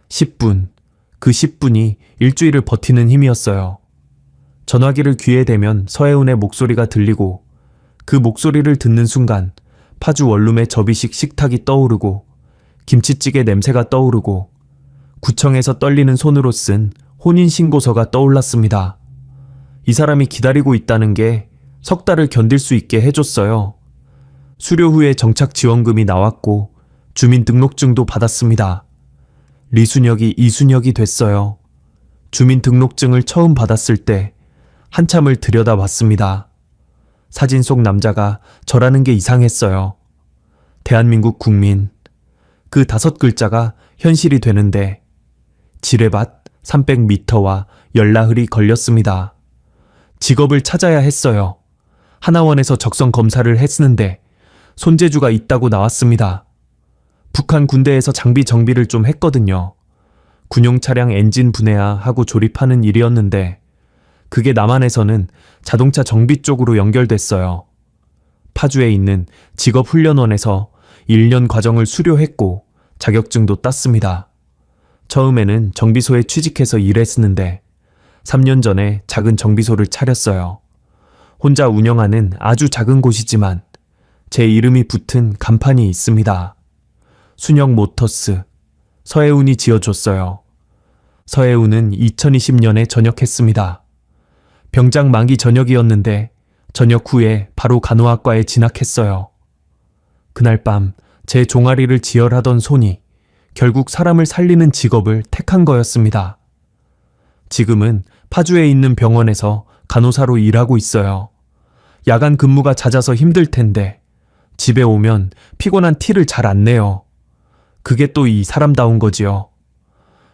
10분, 그 10분이 일주일을 버티는 힘이었어요. 전화기를 귀에 대면 서혜운의 목소리가 들리고 그 목소리를 듣는 순간 파주 원룸의 접이식 식탁이 떠오르고 김치찌개 냄새가 떠오르고 구청에서 떨리는 손으로 쓴 혼인신고서가 떠올랐습니다. 이 사람이 기다리고 있다는 게 석 달을 견딜 수 있게 해줬어요. 수료 후에 정착지원금이 나왔고 주민등록증도 받았습니다. 리순혁이 이순혁이 됐어요. 주민등록증을 처음 받았을 때 한참을 들여다봤습니다. 사진 속 남자가 저라는 게 이상했어요. 대한민국 국민. 그 5글자가 현실이 되는데 지뢰밭 300m와 열나흘이 걸렸습니다. 직업을 찾아야 했어요. 하나원에서 적성 검사를 했는데 손재주가 있다고 나왔습니다. 북한 군대에서 장비 정비를 좀 했거든요. 군용 차량 엔진 분해하고 조립하는 일이었는데 그게 남한에서는 자동차 정비 쪽으로 연결됐어요. 파주에 있는 직업훈련원에서 1년 과정을 수료했고 자격증도 땄습니다. 처음에는 정비소에 취직해서 일했는데 3년 전에 작은 정비소를 차렸어요. 혼자 운영하는 아주 작은 곳이지만 제 이름이 붙은 간판이 있습니다. 순혁 모터스, 서혜운이 지어줬어요. 서혜운은 2020년에 전역했습니다. 병장 만기 전역이었는데 전역 후에 바로 간호학과에 진학했어요. 그날 밤 제 종아리를 지혈하던 손이 결국 사람을 살리는 직업을 택한 거였습니다. 지금은 파주에 있는 병원에서 간호사로 일하고 있어요. 야간 근무가 잦아서 힘들 텐데 집에 오면 피곤한 티를 잘 안 내요. 그게 또 이 사람다운 거지요.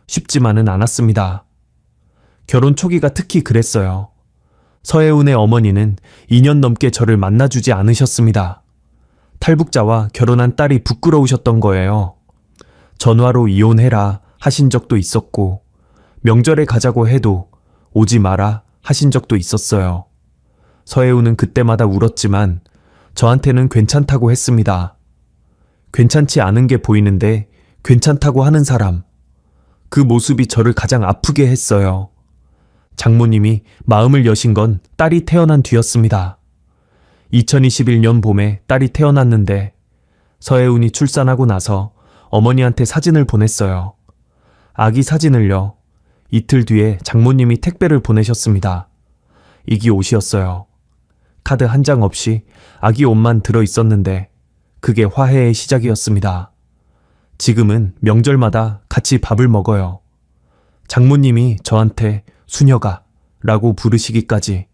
쉽지만은 않았습니다. 결혼 초기가 특히 그랬어요. 서혜운의 어머니는 2년 넘게 저를 만나주지 않으셨습니다. 탈북자와 결혼한 딸이 부끄러우셨던 거예요. 전화로 이혼해라 하신 적도 있었고 명절에 가자고 해도 오지 마라 하신 적도 있었어요. 서혜운은 그때마다 울었지만 저한테는 괜찮다고 했습니다. 괜찮지 않은 게 보이는데 괜찮다고 하는 사람. 그 모습이 저를 가장 아프게 했어요. 장모님이 마음을 여신 건 딸이 태어난 뒤였습니다. 2021년 봄에 딸이 태어났는데 서혜운이 출산하고 나서 어머니한테 사진을 보냈어요. 아기 사진을요. 이틀 뒤에 장모님이 택배를 보내셨습니다. 이기 옷이었어요. 카드 한 장 없이 아기 옷만 들어 있었는데 그게 화해의 시작이었습니다. 지금은 명절마다 같이 밥을 먹어요. 장모님이 저한테 순혁아 라고 부르시기까지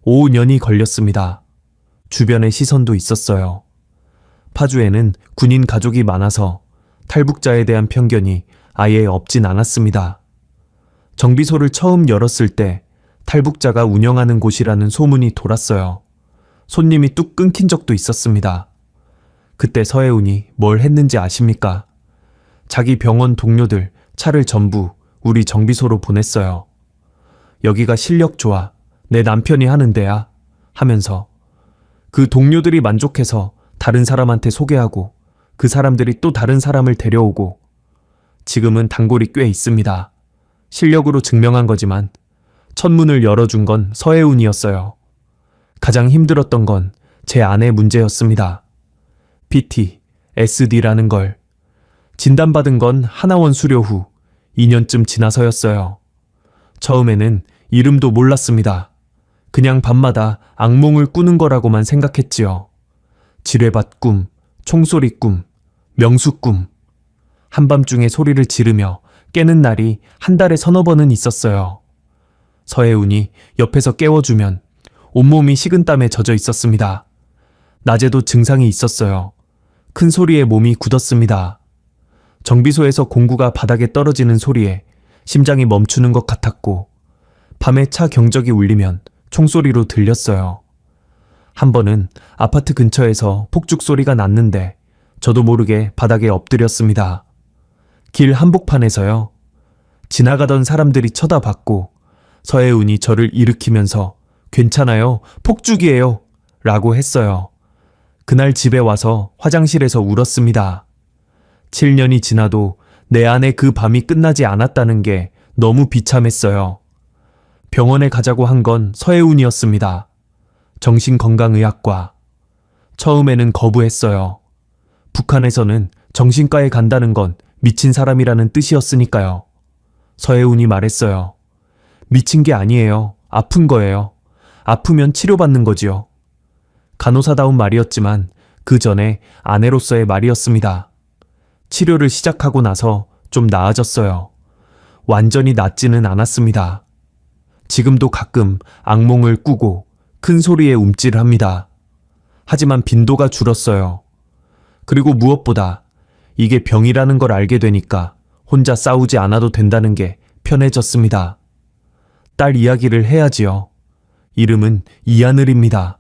5년이 걸렸습니다. 주변에 시선도 있었어요. 파주에는 군인 가족이 많아서 탈북자에 대한 편견이 아예 없진 않았습니다. 정비소를 처음 열었을 때 탈북자가 운영하는 곳이라는 소문이 돌았어요. 손님이 뚝 끊긴 적도 있었습니다. 그때 서혜운이 뭘 했는지 아십니까? 자기 병원 동료들 차를 전부 우리 정비소로 보냈어요. 여기가 실력 좋아. 내 남편이 하는 데야. 하면서 그 동료들이 만족해서 다른 사람한테 소개하고 그 사람들이 또 다른 사람을 데려오고 지금은 단골이 꽤 있습니다. 실력으로 증명한 거지만 첫문을 열어준 건 서혜운이었어요. 가장 힘들었던 건 제 아내 문제였습니다. PT, SD라는 걸. 진단받은 건 하나원 수료 후 2년쯤 지나서였어요. 처음에는 이름도 몰랐습니다. 그냥 밤마다 악몽을 꾸는 거라고만 생각했지요. 지뢰밭 꿈, 총소리 꿈, 명수 꿈. 한밤중에 소리를 지르며 깨는 날이 한 달에 서너 번은 있었어요. 서혜운이 옆에서 깨워주면 온몸이 식은땀에 젖어 있었습니다. 낮에도 증상이 있었어요. 큰 소리에 몸이 굳었습니다. 정비소에서 공구가 바닥에 떨어지는 소리에 심장이 멈추는 것 같았고, 밤에 차 경적이 울리면 총소리로 들렸어요. 한 번은 아파트 근처에서 폭죽 소리가 났는데 저도 모르게 바닥에 엎드렸습니다. 길 한복판에서요. 지나가던 사람들이 쳐다봤고 서혜운이 저를 일으키면서 괜찮아요, 폭죽이에요 라고 했어요. 그날 집에 와서 화장실에서 울었습니다. 7년이 지나도 내 안에 그 밤이 끝나지 않았다는 게 너무 비참했어요. 병원에 가자고 한 건 서혜운이었습니다. 정신건강의학과. 처음에는 거부했어요. 북한에서는 정신과에 간다는 건 미친 사람이라는 뜻이었으니까요. 서혜운이 말했어요. 미친 게 아니에요. 아픈 거예요. 아프면 치료받는 거지요. 간호사다운 말이었지만 그 전에 아내로서의 말이었습니다. 치료를 시작하고 나서 좀 나아졌어요. 완전히 낫지는 않았습니다. 지금도 가끔 악몽을 꾸고 큰 소리에 움찔합니다. 하지만 빈도가 줄었어요. 그리고 무엇보다 이게 병이라는 걸 알게 되니까 혼자 싸우지 않아도 된다는 게 편해졌습니다. 딸 이야기를 해야지요. 이름은 이하늘입니다.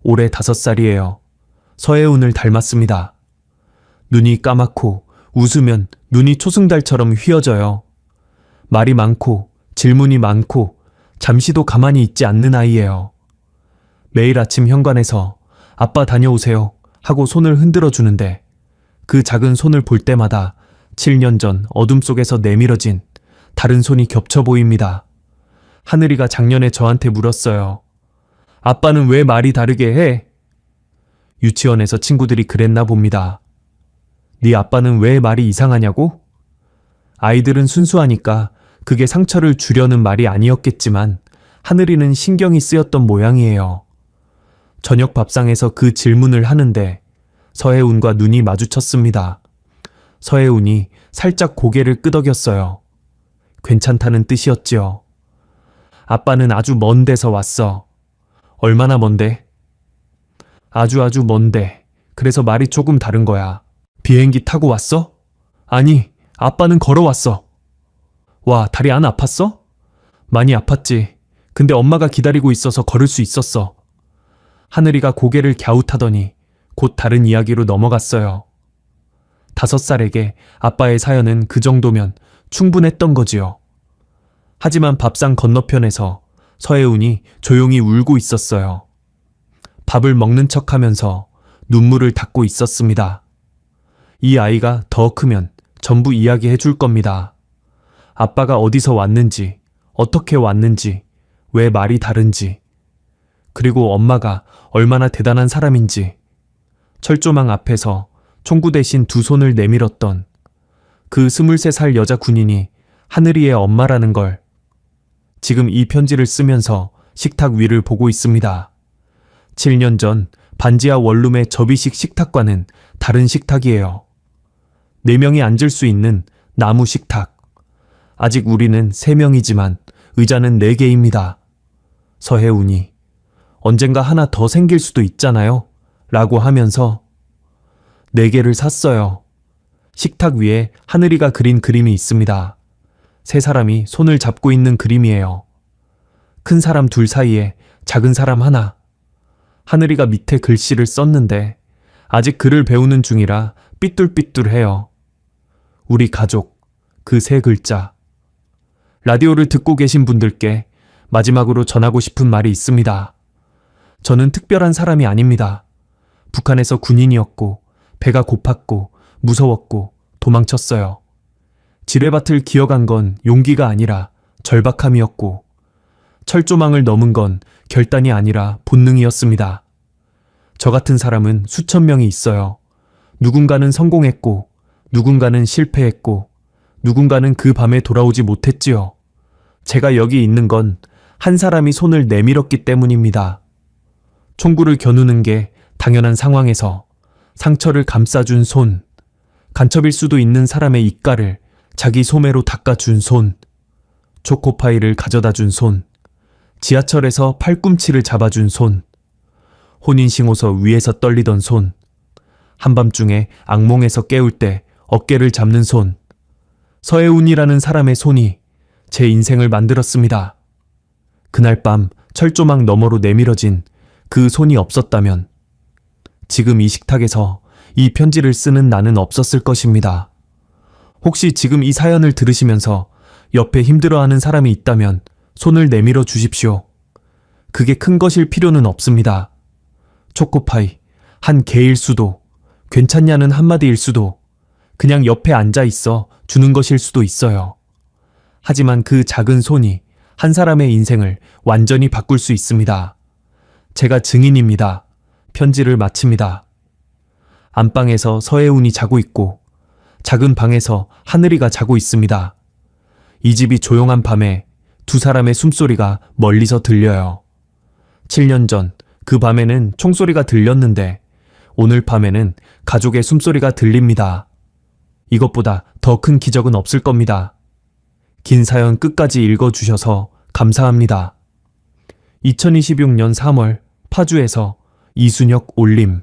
올해 5살이에요. 서혜운을 닮았습니다. 눈이 까맣고 웃으면 눈이 초승달처럼 휘어져요. 말이 많고 질문이 많고 잠시도 가만히 있지 않는 아이예요. 매일 아침 현관에서 아빠 다녀오세요 하고 손을 흔들어 주는데 그 작은 손을 볼 때마다 7년 전 어둠 속에서 내밀어진 다른 손이 겹쳐 보입니다. 하늘이가 작년에 저한테 물었어요. 아빠는 왜 말이 다르게 해? 유치원에서 친구들이 그랬나 봅니다. 네 아빠는 왜 말이 이상하냐고? 아이들은 순수하니까 그게 상처를 주려는 말이 아니었겠지만 하늘이는 신경이 쓰였던 모양이에요. 저녁 밥상에서 그 질문을 하는데 서혜운과 눈이 마주쳤습니다. 서혜운이 살짝 고개를 끄덕였어요. 괜찮다는 뜻이었지요. 아빠는 아주 먼 데서 왔어. 얼마나 먼데? 아주 먼데. 그래서 말이 조금 다른 거야. 비행기 타고 왔어? 아니, 아빠는 걸어왔어. 와, 다리 안 아팠어? 많이 아팠지. 근데 엄마가 기다리고 있어서 걸을 수 있었어. 하늘이가 고개를 갸웃하더니 곧 다른 이야기로 넘어갔어요. 5살에게 아빠의 사연은 그 정도면 충분했던 거지요. 하지만 밥상 건너편에서 서혜운이 조용히 울고 있었어요. 밥을 먹는 척하면서 눈물을 닦고 있었습니다. 이 아이가 더 크면 전부 이야기해 줄 겁니다. 아빠가 어디서 왔는지, 어떻게 왔는지, 왜 말이 다른지, 그리고 엄마가 얼마나 대단한 사람인지, 철조망 앞에서 총구 대신 2손을 내밀었던 그 23살 여자 군인이 하늘이의 엄마라는 걸. 지금 이 편지를 쓰면서 식탁 위를 보고 있습니다. 7년 전 반지하 원룸의 접이식 식탁과는 다른 식탁이에요. 4명이 앉을 수 있는 나무 식탁. 아직 우리는 3명이지만 의자는 4개입니다. 서혜운이 언젠가 하나 더 생길 수도 있잖아요 라고 하면서 4개를 샀어요. 식탁 위에 하늘이가 그린 그림이 있습니다. 3사람이 손을 잡고 있는 그림이에요. 큰 사람 2 사이에 작은 사람 하나. 하늘이가 밑에 글씨를 썼는데 아직 글을 배우는 중이라 삐뚤삐뚤해요. 우리 가족, 그 3글자. 라디오를 듣고 계신 분들께 마지막으로 전하고 싶은 말이 있습니다. 저는 특별한 사람이 아닙니다. 북한에서 군인이었고 배가 고팠고 무서웠고 도망쳤어요. 지뢰밭을 기어간 건 용기가 아니라 절박함이었고 철조망을 넘은 건 결단이 아니라 본능이었습니다. 저 같은 사람은 수천 명이 있어요. 누군가는 성공했고, 누군가는 실패했고, 누군가는 그 밤에 돌아오지 못했지요. 제가 여기 있는 건 한 사람이 손을 내밀었기 때문입니다. 총구를 겨누는 게 당연한 상황에서 상처를 감싸준 손, 간첩일 수도 있는 사람의 입가를 자기 소매로 닦아준 손, 초코파이를 가져다 준 손, 지하철에서 팔꿈치를 잡아준 손, 혼인신고서 위에서 떨리던 손, 한밤중에 악몽에서 깨울 때 어깨를 잡는 손, 서혜운이라는 사람의 손이 제 인생을 만들었습니다. 그날 밤 철조망 너머로 내밀어진 그 손이 없었다면 지금 이 식탁에서 이 편지를 쓰는 나는 없었을 것입니다. 혹시 지금 이 사연을 들으시면서 옆에 힘들어하는 사람이 있다면 손을 내밀어 주십시오. 그게 큰 것일 필요는 없습니다. 초코파이, 한 개일 수도, 괜찮냐는 한마디일 수도, 그냥 옆에 앉아 있어 주는 것일 수도 있어요. 하지만 그 작은 손이 한 사람의 인생을 완전히 바꿀 수 있습니다. 제가 증인입니다. 편지를 마칩니다. 안방에서 서혜운이 자고 있고 작은 방에서 하늘이가 자고 있습니다. 이 집이 조용한 밤에 두 사람의 숨소리가 멀리서 들려요. 7년 전 그 밤에는 총소리가 들렸는데 오늘 밤에는 가족의 숨소리가 들립니다. 이것보다 더 큰 기적은 없을 겁니다. 긴 사연 끝까지 읽어주셔서 감사합니다. 2026년 3월 파주에서 이순혁 올림.